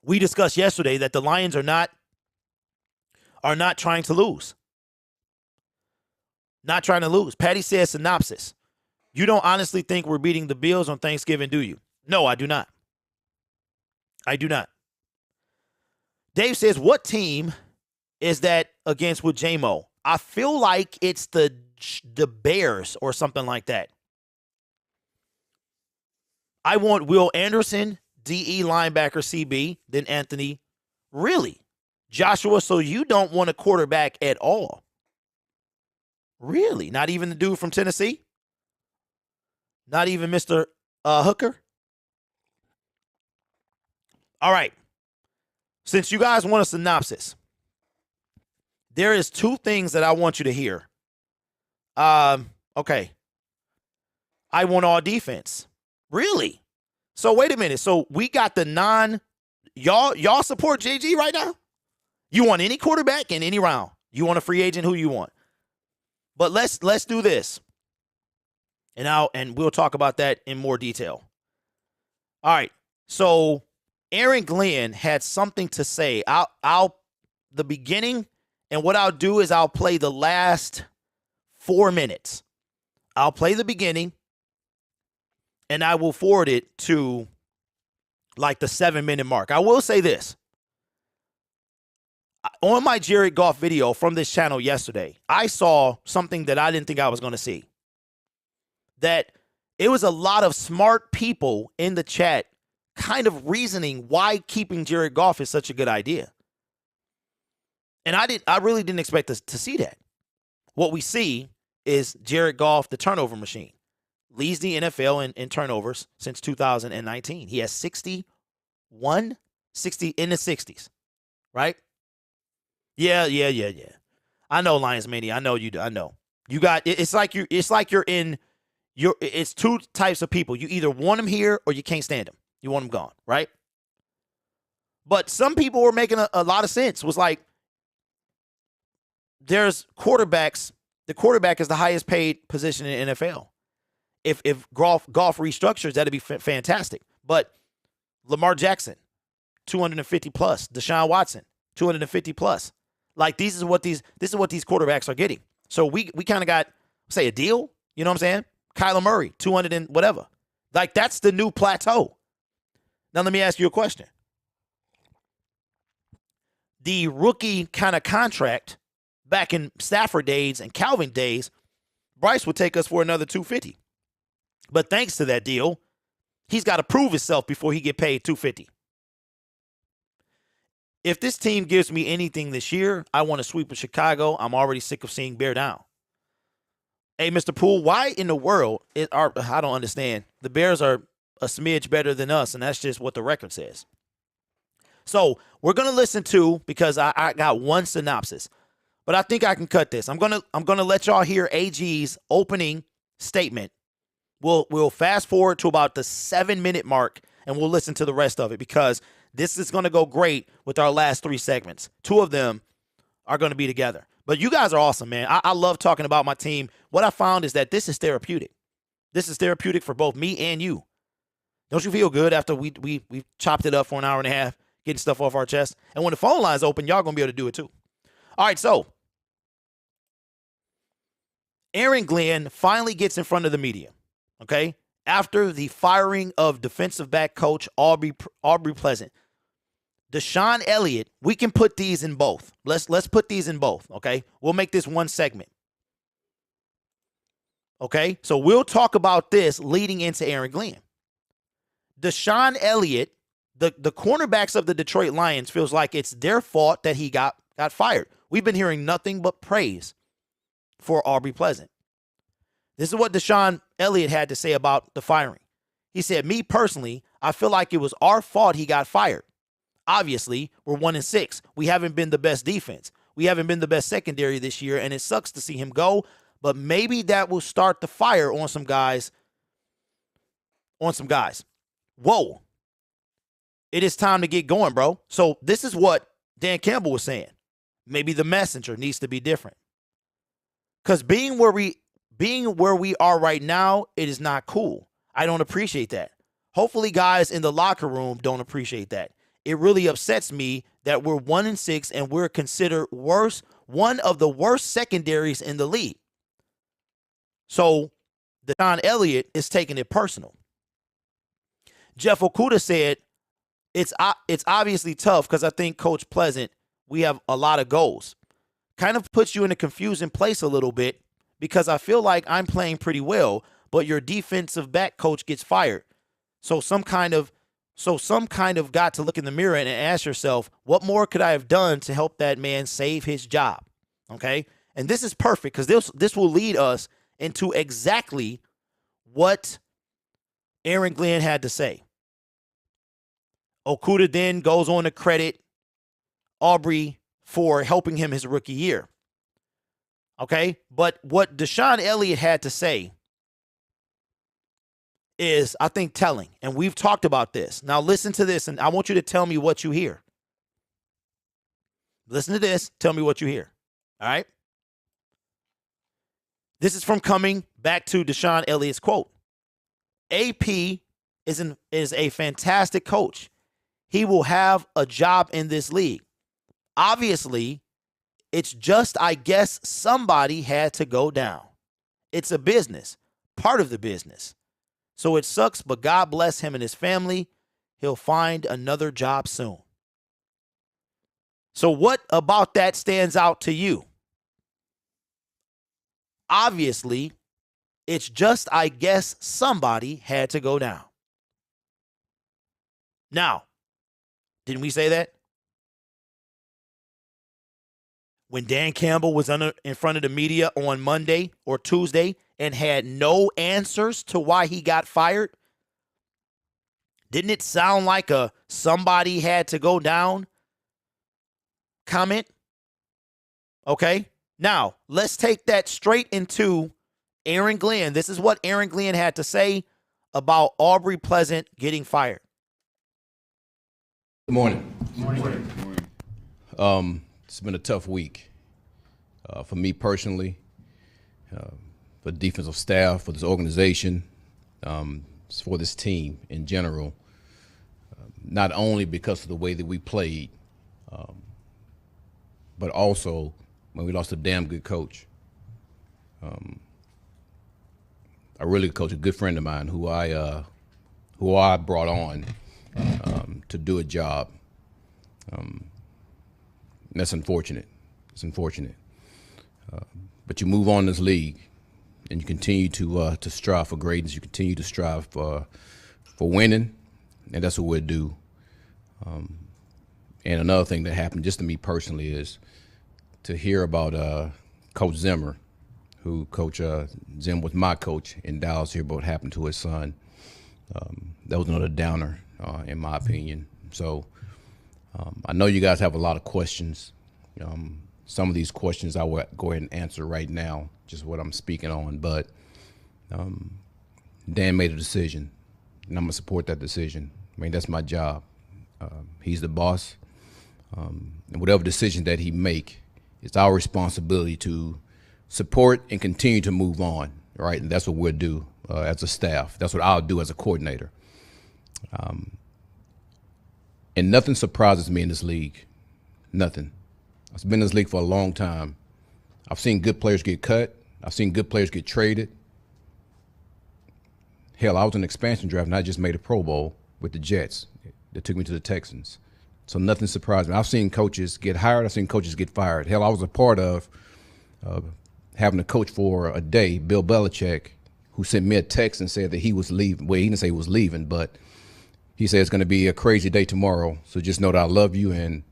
We discussed yesterday that the Lions are not trying to lose. Not trying to lose. Patty says synopsis. You don't honestly think we're beating the Bills on Thanksgiving, do you? No, I do not. I do not. Dave says, what team is that against with J-Mo? I feel like it's the Bears or something like that. I want Will Anderson, DE linebacker, CB, then Anthony. Really? Joshua, so you don't want a quarterback at all? Really? Not even the dude from Tennessee? Not even Mr. Hooker? All right. Since you guys want a synopsis, there is 2 things that I want you to hear. Okay. I want all defense. Really? So wait a minute. So we got the y'all support JG right now? You want any quarterback in any round. You want a free agent, who you want. But let's do this. And we'll talk about that in more detail. All right. So Aaron Glenn had something to say. The beginning, and what I'll do is I'll play the last 4 minutes. I'll play the beginning, and I will forward it to like the 7-minute mark. I will say this. On my Jared Goff video from this channel yesterday, I saw something that I didn't think I was going to see. That it was a lot of smart people in the chat kind of reasoning why keeping Jared Goff is such a good idea. And I really didn't expect to see that. What we see is Jared Goff, the turnover machine. Leads the NFL in turnovers since 2019. He has 60 in the 60s, right? Yeah. I know, Lions Mania. I know you do. I know. You got it's like you're in it's 2 types of people. You either want them here or you can't stand them. You want them gone, right? But some people were making a lot of sense. Was like, there's quarterbacks. The quarterback is the highest paid position in the NFL. If Goff restructures, that'd be fantastic. But Lamar Jackson, 250 plus. Deshaun Watson, 250 plus. Like this is what these quarterbacks are getting. So we kind of got, say, a deal. You know what I'm saying? Kyler Murray, 200 and whatever. Like that's the new plateau. Now, let me ask you a question. The rookie kind of contract back in Stafford days and Calvin days, Bryce would take us for another $250. But thanks to that deal, he's got to prove himself before he get paid $250. If this team gives me anything this year, I want to sweep with Chicago. I'm already sick of seeing bear down. Hey, Mr. Poole, why in the world I don't understand. The Bears are a smidge better than us, and that's just what the record says. So we're gonna listen to, because I got one synopsis, but I think I can cut this. I'm gonna let y'all hear AG's opening statement. We'll fast forward to about the 7-minute mark, and we'll listen to the rest of it, because this is gonna go great with our last 3 segments. 2 of them are gonna be together. But you guys are awesome, man. I love talking about my team. What I found is that this is therapeutic. This is therapeutic for both me and you. Don't you feel good after we chopped it up for an hour and a half, getting stuff off our chest? And when the phone line's open, y'all going to be able to do it too. All right, so Aaron Glenn finally gets in front of the media, okay, after the firing of defensive back coach Aubrey Pleasant. Deshaun Elliott, we can put these in both. Let's put these in both, okay? We'll make this one segment. Okay? So we'll talk about this leading into Aaron Glenn. Deshaun Elliott, the cornerbacks of the Detroit Lions, feels like it's their fault that he got fired. We've been hearing nothing but praise for Aubrey Pleasant. This is what Deshaun Elliott had to say about the firing. He said, "Me personally, I feel like it was our fault he got fired. Obviously, we're 1-6. We haven't been the best defense. We haven't been the best secondary this year, and it sucks to see him go, but maybe that will start the fire on some guys. Whoa. It is time to get going, bro." So this is what Dan Campbell was saying. Maybe the messenger needs to be different. Because being where we are right now, it is not cool. I don't appreciate that. Hopefully guys in the locker room don't appreciate that. It really upsets me that we're 1-6 and we're considered one of the worst secondaries in the league. So Deshaun Elliott is taking it personal. Jeff Okuda said, it's obviously tough because I think Coach Pleasant, we have a lot of goals. Kind of puts you in a confusing place a little bit, because I feel like I'm playing pretty well, but your defensive back coach gets fired. So some kind of got to look in the mirror and ask yourself, what more could I have done to help that man save his job? Okay? And this is perfect, because this will lead us into exactly what Aaron Glenn had to say. Okuda then goes on to credit Aubrey for helping him his rookie year. Okay? But what Deshaun Elliott had to say is, I think, telling. And we've talked about this. Now listen to this, and I want you to tell me what you hear. Listen to this. Tell me what you hear. All right? This is from coming back to Deshaun Elliott's quote. AP is a fantastic coach. He will have a job in this league. Obviously, it's just, I guess, somebody had to go down. It's a business, part of the business. So it sucks, but God bless him and his family. He'll find another job soon. So what about that stands out to you? Obviously, it's just, I guess, somebody had to go down. Now, didn't we say that? When Dan Campbell was in front of the media on Monday or Tuesday and had no answers to why he got fired, didn't it sound like a somebody had to go down comment? Okay, now let's take that straight into Aaron Glenn. This is what Aaron Glenn had to say about Aubrey Pleasant getting fired. Good morning. Good morning. It's been a tough week for me personally, for the defensive staff, for this organization, for this team in general, not only because of the way that we played, but also when we lost a damn good coach. A really good coach, a good friend of mine who I brought on to do a job. That's unfortunate. It's unfortunate. But you move on in this league, and you continue to strive for greatness. You continue to strive for winning, and that's what we'll do. And another thing that happened just to me personally is to hear about Coach Zimmer, who Coach Zim was my coach in Dallas, hear about what happened to his son. That was another downer, in my opinion. So I know you guys have a lot of questions. Some of these questions I will go ahead and answer right now, just what I'm speaking on. But Dan made a decision, and I'm going to support that decision. I mean, that's my job. He's the boss. And whatever decision that he make, it's our responsibility to support and continue to move on, right? And that's what we'll do as a staff. That's what I'll do as a coordinator. And nothing surprises me in this league. Nothing. I've been in this league for a long time. I've seen good players get cut. I've seen good players get traded. Hell, I was in the expansion draft and I just made a Pro Bowl with the Jets. They took me to the Texans. So nothing surprised me. I've seen coaches get hired. I've seen coaches get fired. Hell, I was a part of having a coach for a day, Bill Belichick, who sent me a text and said that he was leaving. Well, he didn't say he was leaving, but he said it's going to be a crazy day tomorrow. So just know that I love you, and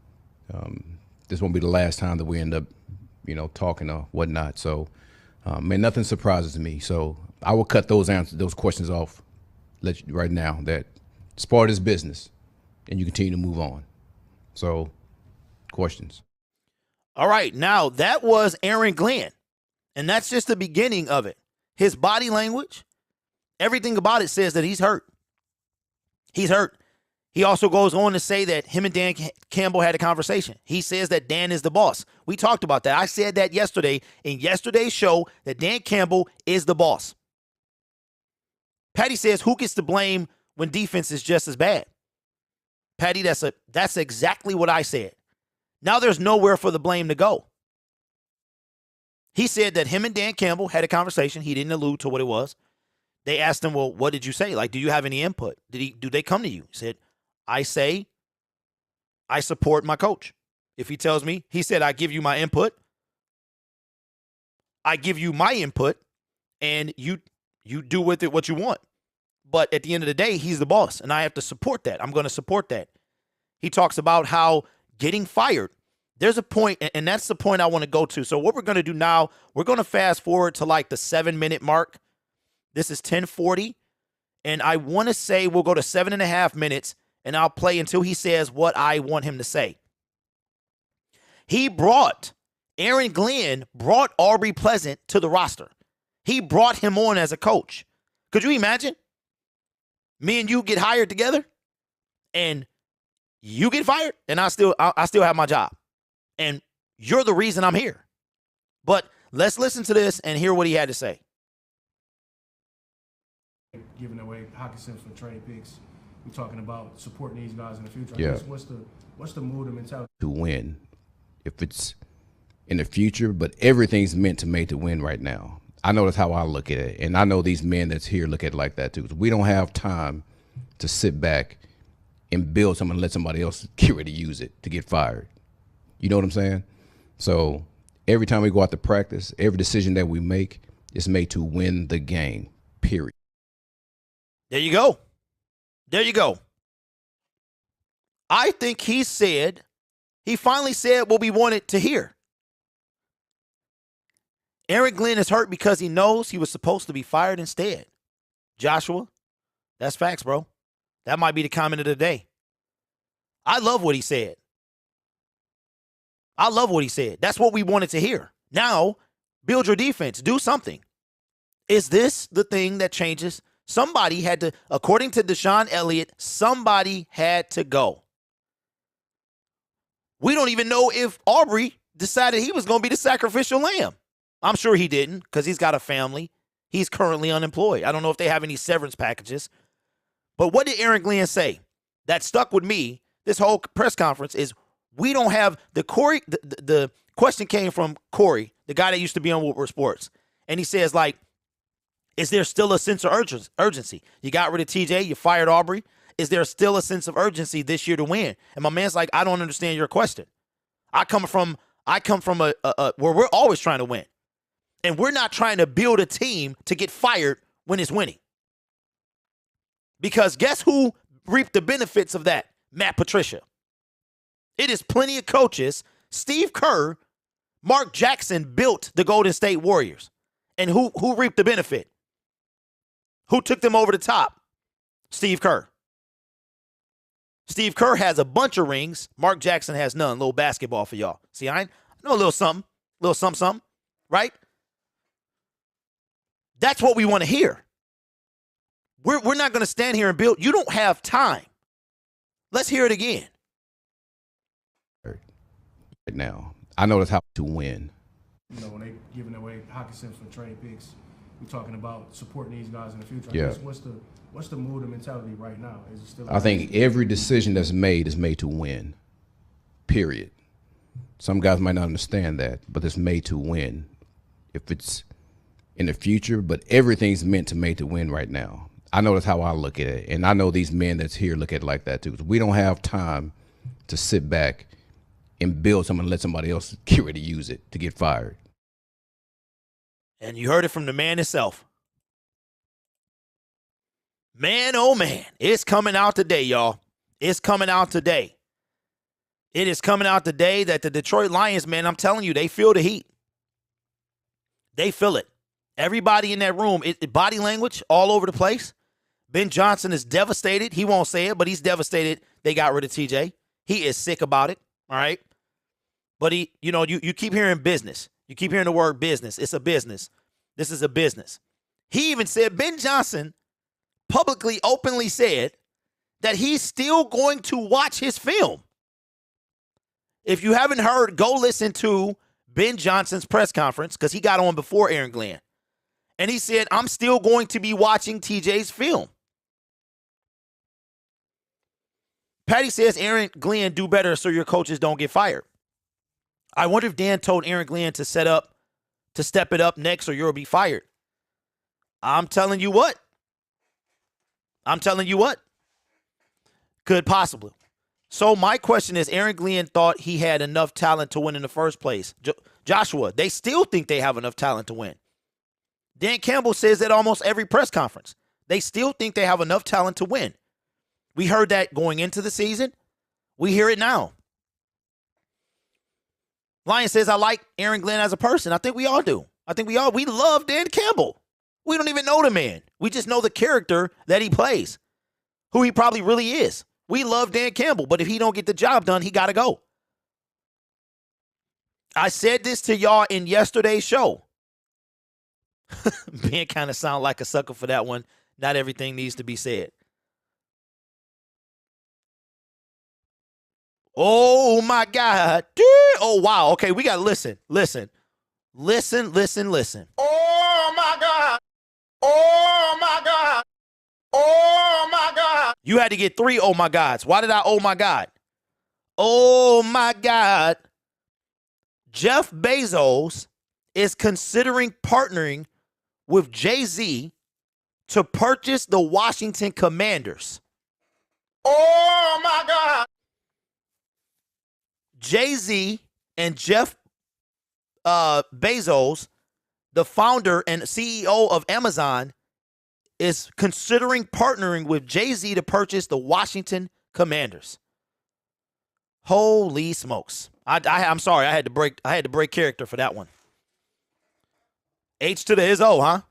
this won't be the last time that we end up, talking or whatnot. So, man, nothing surprises me. So I will cut those questions off right now. That it's part of this business, and you continue to move on. So, questions. All right. Now, that was Aaron Glenn, and that's just the beginning of it. His body language, everything about it says that he's hurt. He's hurt. He also goes on to say that him and Dan Campbell had a conversation. He says that Dan is the boss. We talked about that. I said that yesterday in yesterday's show that Dan Campbell is the boss. Patty says, who gets to blame when defense is just as bad? Patty, that's exactly what I said. Now there's nowhere for the blame to go. He said that him and Dan Campbell had a conversation. He didn't allude to what it was. They asked him, well, what did you say? Like, do you have any input? Do they come to you? He said, I support my coach. If he tells me, he said, I give you my input. I give you my input, and you do with it what you want. But at the end of the day, he's the boss, and I have to support that. I'm going to support that. He talks about how getting fired, there's a point, and that's the point I want to go to. So what we're going to do now, we're going to fast forward to like the 7-minute mark. This is 10:40, and I want to say we'll go to 7.5 minutes, and I'll play until he says what I want him to say. Aaron Glenn brought Aubrey Pleasant to the roster. He brought him on as a coach. Could you imagine? Me and you get hired together, and you get fired, and I still have my job. And you're the reason I'm here. But let's listen to this and hear what he had to say. Giving away Hawkinson for trade picks. We're talking about supporting these guys in the future. Yeah. I guess what's the mood and mentality To win, if it's in the future, but everything's meant to make to win right now. I know that's how I look at it, and I know these men that's here look at it like that too. We don't have time to sit back and build something and let somebody else get ready to use it to get fired. You know what I'm saying? So every time we go out to practice, every decision that we make is made to win the game, period. There you go. There you go. I think he finally said what we wanted to hear. Aaron Glenn is hurt because he knows he was supposed to be fired instead. Joshua, that's facts, bro. That might be the comment of the day. I love what he said. That's what we wanted to hear. Now, build your defense. Do something. Is this the thing that changes? Somebody had to, according to Deshaun Elliott, somebody had to go. We don't even know if Aubrey decided he was going to be the sacrificial lamb. I'm sure he didn't because he's got a family. He's currently unemployed. I don't know if they have any severance packages. But what did Aaron Glenn say? That stuck with me this whole press conference is we don't have the Corey. The question came from Corey, the guy that used to be on Woodward Sports. And he says, like, is there still a sense of urgency? You got rid of TJ. You fired Aubrey. is there still a sense of urgency this year to win? And my man's like, I don't understand your question. I come from a where we're always trying to win. And we're not trying to build a team to get fired when it's winning. Because guess who reaped the benefits of that? Matt Patricia. It is plenty of coaches. Steve Kerr, Mark Jackson built the Golden State Warriors. And who reaped the benefit? Who took them over the top? Steve Kerr. Steve Kerr has a bunch of rings. Mark Jackson has none. Little basketball for y'all. See, I know a little something. Right? That's what we want to hear. We're not going to stand here and build. You don't have time. Let's hear it again. Right now, I know that's how to win. You know, when they giving away Hawkinson for trade picks, we're talking about supporting these guys in the future. Yeah. I guess what's the mood and mentality right now? Is it still? I think every decision that's made is made to win. Period. Some guys might not understand that, but it's made to win. If it's in the future, but everything's meant to made to win right now. I know that's how I look at it, and I know these men that's here look at it like that too. We don't have time to sit back and build something and let somebody else get ready to use it to get fired. And you heard it from the man himself. Man, oh man, it's coming out today, y'all. It's coming out today. It is coming out today that the Detroit Lions, man, I'm telling you, they feel the heat. They feel it. Everybody in that room, body language all over the place. Ben Johnson is devastated. He won't say it, but he's devastated they got rid of TJ. He is sick about it, all right? But you keep hearing business. You keep hearing the word business. It's a business. This is a business. He even said, Ben Johnson publicly, openly said that he's still going to watch his film. If you haven't heard, go listen to Ben Johnson's press conference because he got on before Aaron Glenn. And he said, I'm still going to be watching TJ's film. Patty says, Aaron Glenn, do better so your coaches don't get fired. I wonder if Dan told Aaron Glenn to step it up next or you'll be fired. I'm telling you what. Could possibly. So my question is, Aaron Glenn thought he had enough talent to win in the first place. Joshua, they still think they have enough talent to win. Dan Campbell says that almost every press conference. They still think they have enough talent to win. We heard that going into the season. We hear it now. Lion says, I like Aaron Glenn as a person. I think we all do. We love Dan Campbell. We don't even know the man. We just know the character that he plays, who he probably really is. We love Dan Campbell, but if he don't get the job done, he got to go. I said this to y'all in yesterday's show. Ben kind of sound like a sucker for that one. Not everything needs to be said. Oh, my God. Oh, wow. Okay, we got to listen. Listen. Oh, my God. Oh, my God. Oh, my God. You had to get 3 oh, my gods. Why did I oh, my God? Oh, my God. Jeff Bezos is considering partnering with Jay-Z to purchase the Washington Commanders. Oh, my God. Jay-Z and Jeff Bezos, the founder and CEO of Amazon, is considering partnering with Jay-Z to purchase the Washington Commanders. Holy smokes. I'm sorry, I had to break character for that one. H to the is O, huh?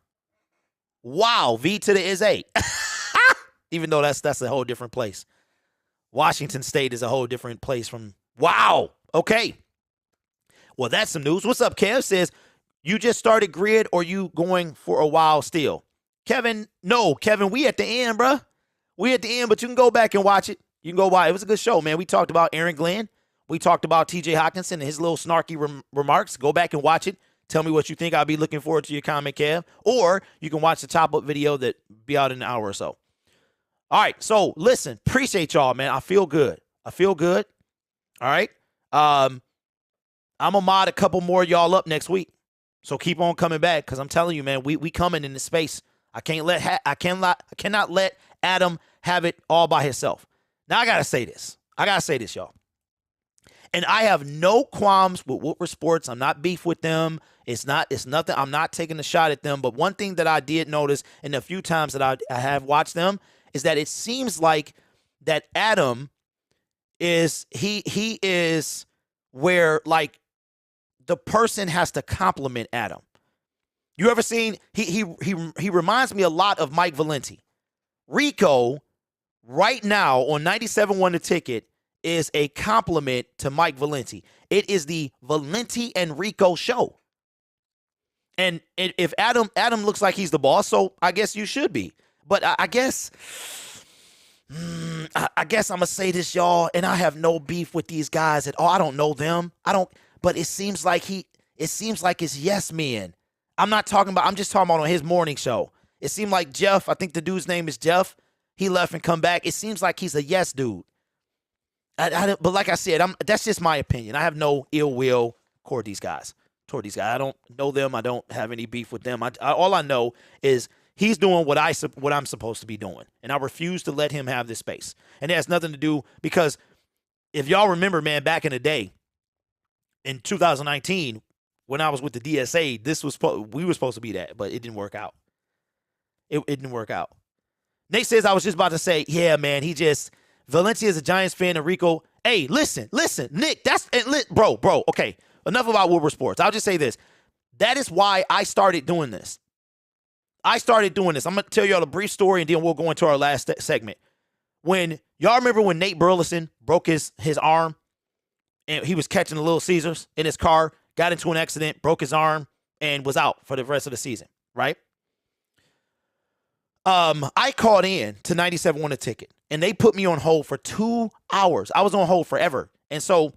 Wow, V to the is A. Even though that's a whole different place. Washington State is a whole different place from wow. Okay. Well, that's some news. What's up, Kev? Says, you just started Grid or you going for a while still? Kevin, we at the end, bruh. We at the end, but you can go back and watch it. You can go watch. It was a good show, man. We talked about Aaron Glenn. We talked about TJ Hawkinson and his little snarky remarks. Go back and watch it. Tell me what you think. I'll be looking forward to your comment, Kev. Or you can watch the top-up video that be out in an hour or so. All right, so listen, appreciate y'all, man. I feel good. All right? I'm going to mod a couple more of y'all up next week. So keep on coming back because I'm telling you, man, we coming in this space. I cannot let Adam have it all by himself. Now, I got to say this. Y'all. And I have no qualms with Woodward Sports. I'm not beef with them. It's nothing. I'm not taking a shot at them. But one thing that I did notice in the few times that I have watched them is that it seems like that Adam is he is where like the person has to compliment Adam. You ever seen he reminds me a lot of Mike Valenti. Rico right now on 97.1 The Ticket is a compliment to Mike Valenti. It is the Valenti and Rico show. And if Adam looks like he's the boss, so I guess you should be. But I guess I'm gonna say this, y'all, and I have no beef with these guys at all. I don't know them. But it seems like it's yes men. I'm just talking about on his morning show. It seemed like Jeff, I think the dude's name is Jeff. He left and come back. It seems like he's a yes dude. But like I said, that's just my opinion. I have no ill will toward these guys. I don't know them. I don't have any beef with them. All I know is he's doing what I'm supposed to be doing, and I refuse to let him have this space. And it has nothing to do because if y'all remember, man, back in the day, in 2019, when I was with the DSA, we were supposed to be that, but it didn't work out. It didn't work out. Nate says I was just about to say, yeah, man, Valencia is a Giants fan, and Rico. Hey, listen, Nick, bro. Okay, enough about Woodward Sports. I'll just say this. That is why I started doing this. I'm going to tell y'all a brief story, and then we'll go into our last segment. When y'all remember when Nate Burleson broke his arm, and he was catching the Little Caesars in his car, got into an accident, broke his arm, and was out for the rest of the season, right? I called in to 97.1 The Ticket, and they put me on hold for 2 hours. I was on hold forever. And so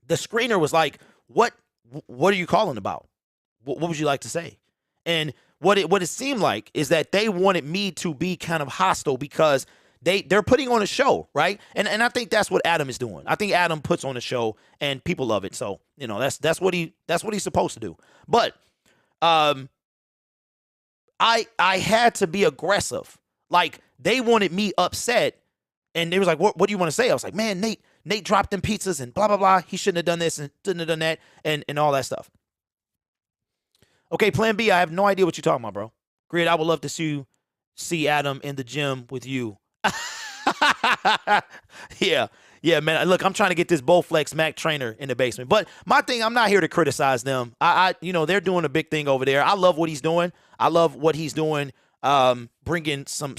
the screener was like, what are you calling about? What would you like to say? And what it seemed like is that they wanted me to be kind of hostile because they're putting on a show, right? And I think that's what Adam is doing. I think Adam puts on a show and people love it. So, that's what he's supposed to do. But I had to be aggressive. Like, they wanted me upset, and they was like, what do you want to say? I was like, man, Nate dropped them pizzas and blah, blah, blah. He shouldn't have done this and shouldn't have done that and all that stuff. Okay, Plan B, I have no idea what you're talking about, bro. Grid, I would love to see Adam in the gym with you. Yeah, man. Look, I'm trying to get this Bowflex Mac trainer in the basement. But my thing, I'm not here to criticize them. They're doing a big thing over there. I love what he's doing. Bringing some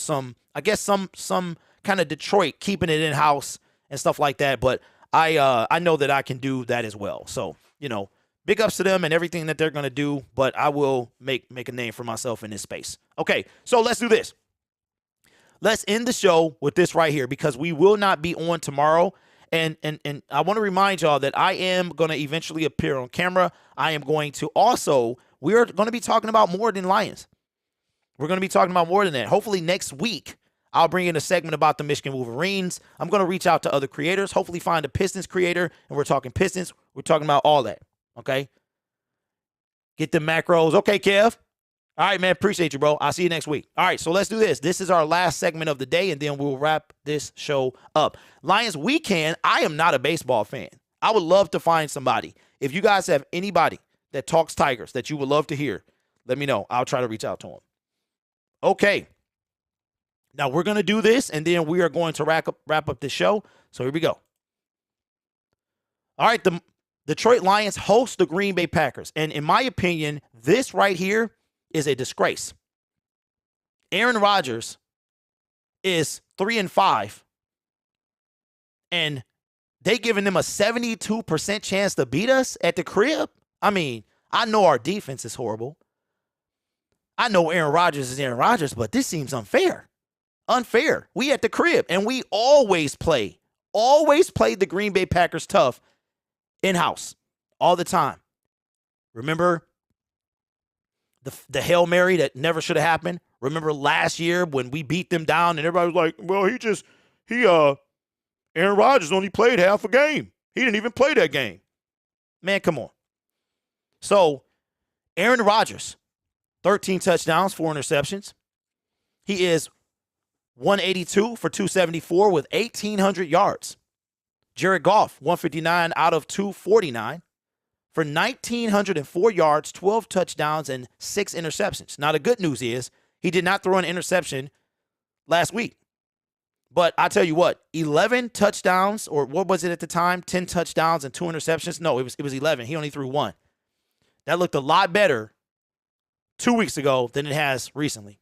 kind of Detroit, keeping it in house and stuff like that. But I know that I can do that as well. So, big ups to them and everything that they're going to do. But I will make a name for myself in this space. Okay, so let's do this. Let's end the show with this right here because we will not be on tomorrow. And I want to remind y'all that I am going to eventually appear on camera. we're going to be talking about more than Lions. We're going to be talking about more than that. Hopefully next week, I'll bring in a segment about the Michigan Wolverines. I'm going to reach out to other creators, hopefully find a Pistons creator, and we're talking Pistons. We're talking about all that, okay? Get the macros. Okay, Kev. All right, man. Appreciate you, bro. I'll see you next week. All right, so let's do this. This is our last segment of the day, and then we'll wrap this show up. Lions weekend, I am not a baseball fan. I would love to find somebody. If you guys have anybody that talks Tigers that you would love to hear, let me know. I'll try to reach out to them. Okay. Now, we're going to do this, and then we are going to wrap up the show. So here we go. All right, the Detroit Lions host the Green Bay Packers. And in my opinion, this right here is a disgrace. Aaron Rodgers is 3-5, and they giving them a 72% chance to beat us at the crib. I mean, I know our defense is horrible. I know Aaron Rodgers is Aaron Rodgers, but this seems unfair. Unfair. We at the crib, and we always play the Green Bay Packers tough in-house all the time. Remember the Hail Mary that never should have happened? Remember last year when we beat them down and everybody was like, well, Aaron Rodgers only played half a game. He didn't even play that game. Man, come on. So, Aaron Rodgers, 13 touchdowns, 4 interceptions. He is 182 for 274 with 1,800 yards. Jared Goff, 159 out of 249 for 1,904 yards, 12 touchdowns, and 6 interceptions. Now, the good news is he did not throw an interception last week. But I tell you what, 11 touchdowns, or what was it at the time? 10 touchdowns and 2 interceptions? No, it was 11. He only threw 1. That looked a lot better 2 weeks ago than it has recently.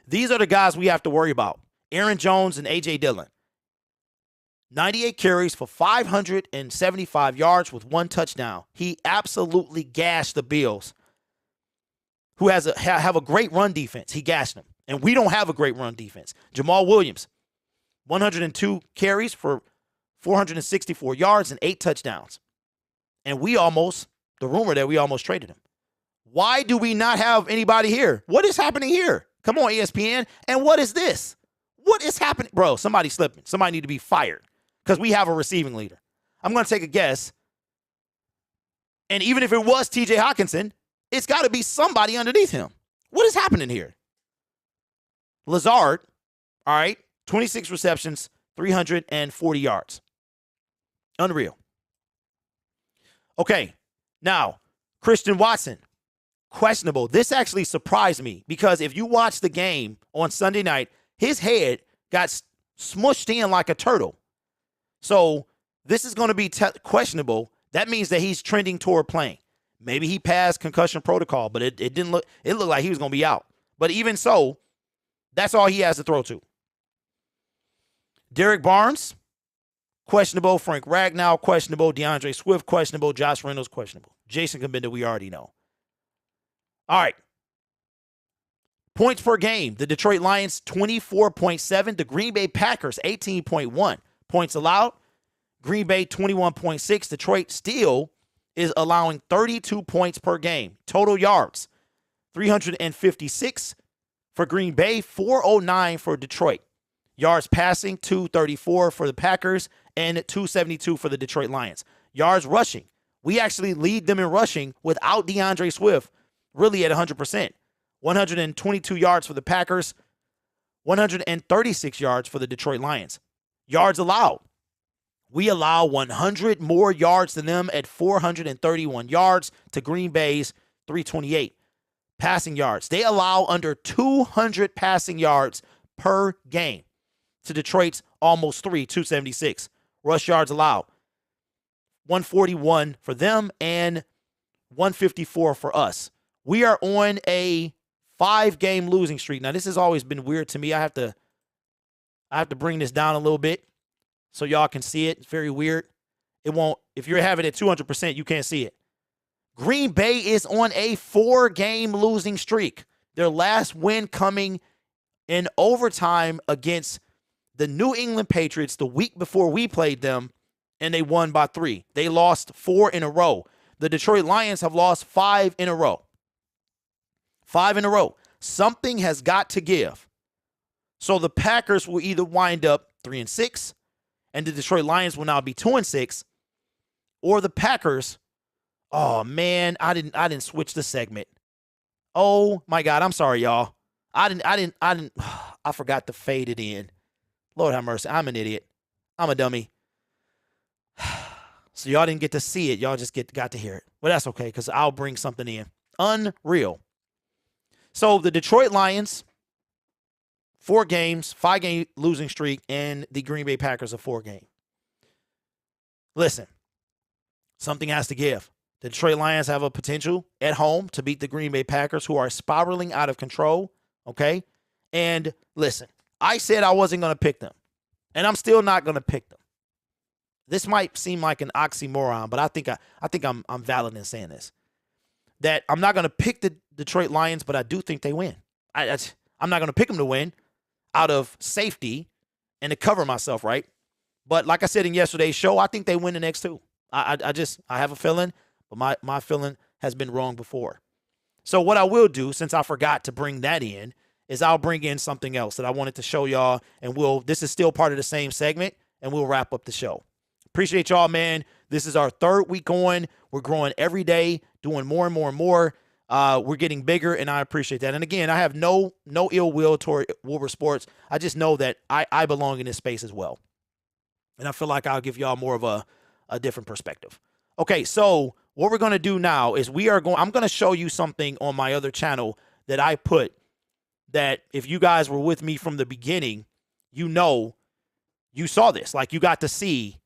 These are the guys we have to worry about. Aaron Jones and A.J. Dillon. 98 carries for 575 yards with 1 touchdown. He absolutely gashed the Bills, who have a great run defense. He gashed them. And we don't have a great run defense. Jamal Williams, 102 carries for 464 yards and 8 touchdowns. And the rumor that we almost traded him. Why do we not have anybody here? What is happening here? Come on, ESPN. And what is this? What is happening? Bro, somebody's slipping. Somebody need to be fired because we have a receiving leader. I'm going to take a guess. And even if it was TJ Hawkinson, it's got to be somebody underneath him. What is happening here? Lazard, all right, 26 receptions, 340 yards. Unreal. Okay, now, Christian Watson, questionable. This actually surprised me because if you watch the game on Sunday night, his head got smushed in like a turtle. So this is going to be questionable. That means that he's trending toward playing. Maybe he passed concussion protocol, but it didn't look. It looked like he was going to be out. But even so, that's all he has to throw to. Derek Barnes, questionable. Frank Ragnow, questionable. DeAndre Swift, questionable. Josh Reynolds, questionable. Jason Kabinda, we already know. All right. Points per game. The Detroit Lions, 24.7. The Green Bay Packers, 18.1. Points allowed. Green Bay, 21.6. Detroit still is allowing 32 points per game. Total yards, 356 for Green Bay, 409 for Detroit. Yards passing, 234 for the Packers, and 272 for the Detroit Lions. Yards rushing. We actually lead them in rushing without DeAndre Swift, really at 100%. 122 yards for the Packers, 136 yards for the Detroit Lions. Yards allowed. We allow 100 more yards than them at 431 yards to Green Bay's 328. Passing yards. They allow under 200 passing yards per game to Detroit's almost 276. Rush yards allowed. 141 for them and 154 for us. We are on a 5-game losing streak. Now, this has always been weird to me. I have to bring this down a little bit so y'all can see it. It's very weird. It won't, if you're having it at 200%, you can't see it. Green Bay is on a 4-game losing streak. Their last win coming in overtime against the New England Patriots the week before we played them, and they won by 3. They lost 4 in a row. The Detroit Lions have lost 5 in a row. 5 in a row. Something has got to give. So the Packers will either wind up 3-6, and the Detroit Lions will now be 2-6, or the Packers. Oh man, I didn't switch the segment. Oh my God, I'm sorry, y'all. I forgot to fade it in. Lord have mercy. I'm an idiot. I'm a dummy. So y'all didn't get to see it. Y'all just got to hear it. But that's okay, because I'll bring something in. Unreal. So the Detroit Lions, 4 games, 5-game losing streak, and the Green Bay Packers, a 4-game. Listen, something has to give. The Detroit Lions have a potential at home to beat the Green Bay Packers, who are spiraling out of control, okay? And listen, I said I wasn't going to pick them, and I'm still not going to pick them. This might seem like an oxymoron, but I think I'm valid in saying this. That I'm not going to pick the Detroit Lions, but I do think they win. I'm not going to pick them to win out of safety and to cover myself, right? But like I said in yesterday's show, I think they win the next 2. I have a feeling, but my feeling has been wrong before. So what I will do, since I forgot to bring that in, is I'll bring in something else that I wanted to show y'all, and this is still part of the same segment, and we'll wrap up the show. Appreciate y'all, man. This is our 3rd week on. We're growing every day, doing more and more and more. We're getting bigger, and I appreciate that. And again, I have no ill will toward Wilbur Sports. I just know that I belong in this space as well. And I feel like I'll give y'all more of a different perspective. Okay, so what we're going to do now is I'm going to show you something on my other channel that I put that if you guys were with me from the beginning, you saw this. Like, you got to see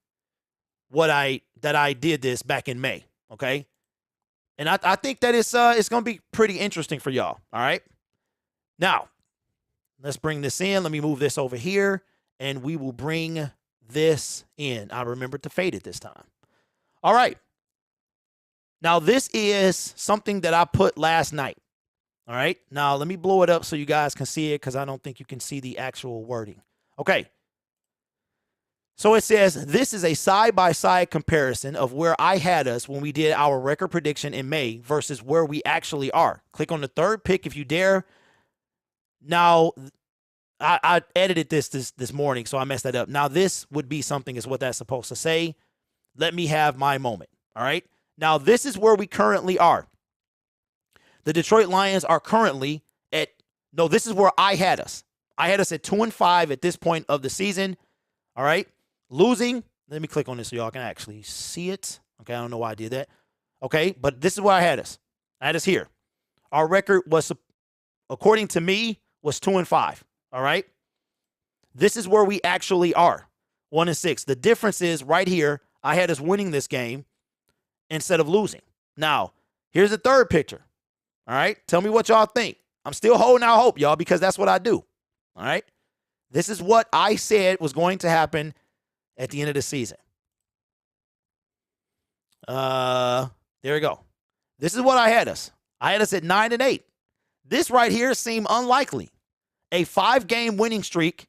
that I did this back in May, okay? And I think that it's going to be pretty interesting for y'all, all right? Now, let's bring this in. Let me move this over here, and we will bring this in. I remembered to fade it this time. All right. Now, this is something that I put last night, all right? Now, let me blow it up so you guys can see it because I don't think you can see the actual wording. Okay. So it says, this is a side-by-side comparison of where I had us when we did our record prediction in May versus where we actually are. Click on the third pick if you dare. Now, I edited this morning, so I messed that up. Now, this would be something is what that's supposed to say. Let me have my moment, all right? Now, this is where we currently are. The Detroit Lions are currently this is where I had us. I had us at 2-5 at this point of the season, all right? Losing, let me click on this so y'all can actually see it. Okay, I don't know why I did that. Okay, but this is where I had us. I had us here. Our record was, according to me, was 2-5, all right? This is where we actually are, 1-6. The difference is right here, I had us winning this game instead of losing. Now, here's the third picture, all right? Tell me what y'all think. I'm still holding out hope, y'all, because that's what I do, all right? This is what I said was going to happen at the end of the season. There we go. This is what I had us. I had us at 9-8. This right here seemed unlikely. A 5-game winning streak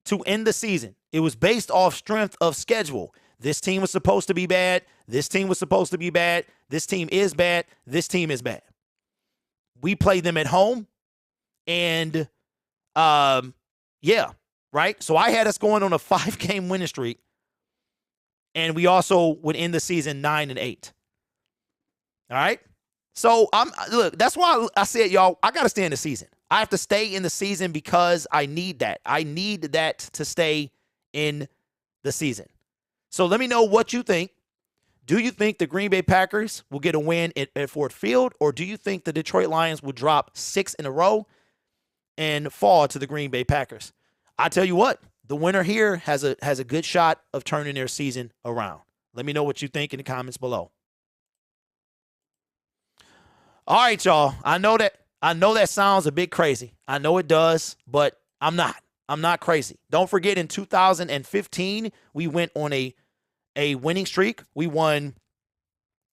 to end the season. It was based off strength of schedule. This team was supposed to be bad. This team was supposed to be bad. This team is bad. This team is bad. We played them at home. And, yeah. Right? So I had us going on a 5-game winning streak, and we also would end the season 9-8. All right? So, look, that's why I said, y'all, I got to stay in the season. I have to stay in the season because I need that. I need that to stay in the season. So let me know what you think. Do you think the Green Bay Packers will get a win at Ford Field, or do you think the Detroit Lions will drop 6 in a row and fall to the Green Bay Packers? I tell you what, the winner here has a good shot of turning their season around. Let me know what you think in the comments below. All right, y'all. I know that sounds a bit crazy. I know it does, but I'm not. I'm not crazy. Don't forget, in 2015, we went on a winning streak. We won.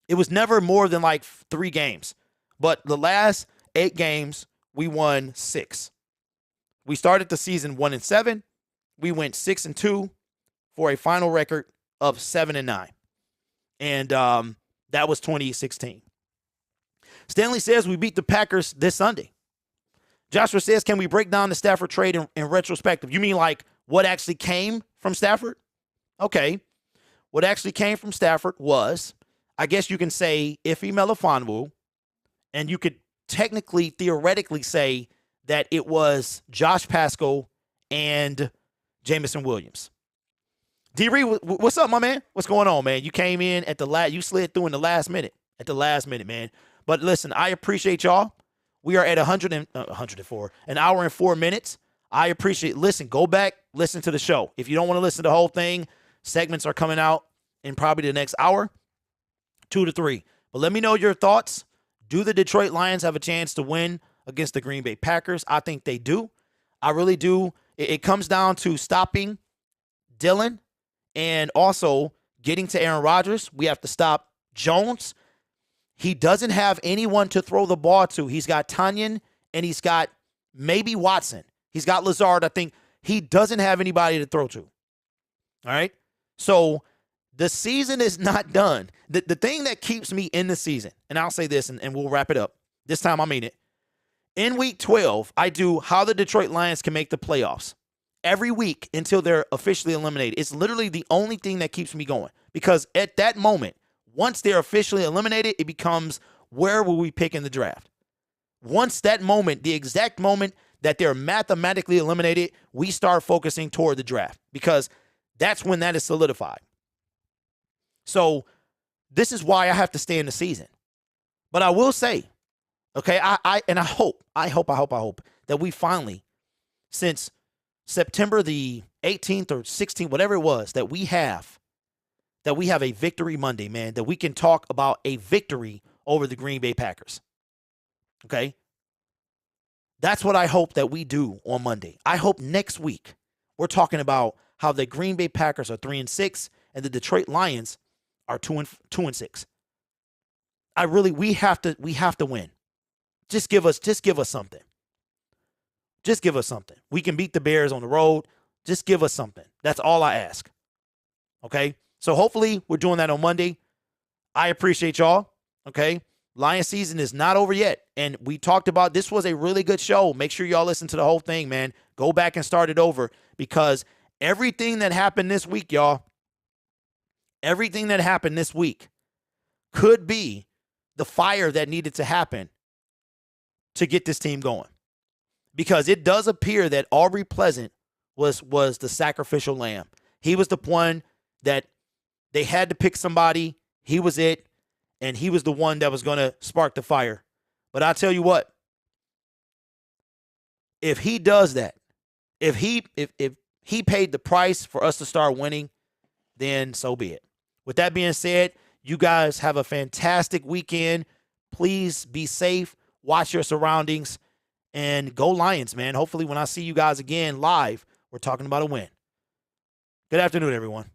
It was never more than like 3 games, but the last 8 games, we won 6. We started the season 1-7. We went 6-2 for a final record of 7-9. And that was 2016. Stanley says we beat the Packers this Sunday. Joshua says, can we break down the Stafford trade in retrospective? You mean like what actually came from Stafford? Okay. What actually came from Stafford was, I guess you can say, Ife Melifonwu, and you could technically, theoretically say that it was Josh Pascal and Jameson Williams. D-Ree, what's up, my man? What's going on, man? You came in at you slid through in the last minute. At the last minute, man. But listen, I appreciate y'all. We are at 104, an hour and 4 minutes. I appreciate it. Listen, go back, listen to the show. If you don't want to listen to the whole thing, segments are coming out in probably the next hour, 2 to 3. But let me know your thoughts. Do the Detroit Lions have a chance to win against the Green Bay Packers? I think they do. I really do. It comes down to stopping Dillon and also getting to Aaron Rodgers. We have to stop Jones. He doesn't have anyone to throw the ball to. He's got Tanyan and he's got maybe Watson. He's got Lazard. I think he doesn't have anybody to throw to. All right? So the season is not done. The thing that keeps me in the season, and I'll say this and we'll wrap it up. This time I mean it. In week 12, I do how the Detroit Lions can make the playoffs. Every week until they're officially eliminated. It's literally the only thing that keeps me going. Because at that moment, once they're officially eliminated, it becomes where will we pick in the draft? Once that moment, the exact moment that they're mathematically eliminated, we start focusing toward the draft because that's when that is solidified. So this is why I have to stay in the season. But I will say, okay, I hope that we finally, since September the 18th or 16th, whatever it was, that we have a victory Monday, man, that we can talk about a victory over the Green Bay Packers. Okay? That's what I hope that we do on Monday. I hope next week we're talking about how the Green Bay Packers are 3-6 and the Detroit Lions are 2-6. We have to win. Just give us something. Just give us something. We can beat the Bears on the road. Just give us something. That's all I ask. Okay? So hopefully we're doing that on Monday. I appreciate y'all. Okay? Lion season is not over yet. And we talked about this was a really good show. Make sure y'all listen to the whole thing, man. Go back and start it over because everything that happened this week, y'all, everything that happened this week could be the fire that needed to happen to get this team going. Because it does appear that Aubrey Pleasant was the sacrificial lamb. He was the one that they had to pick somebody. He was it. And he was the one that was going to spark the fire. But I'll tell you what, if he does that, if he paid the price for us to start winning, then so be it. With that being said, you guys have a fantastic weekend. Please be safe, watch your surroundings, and go Lions, man. Hopefully when I see you guys again live, we're talking about a win. Good afternoon, everyone.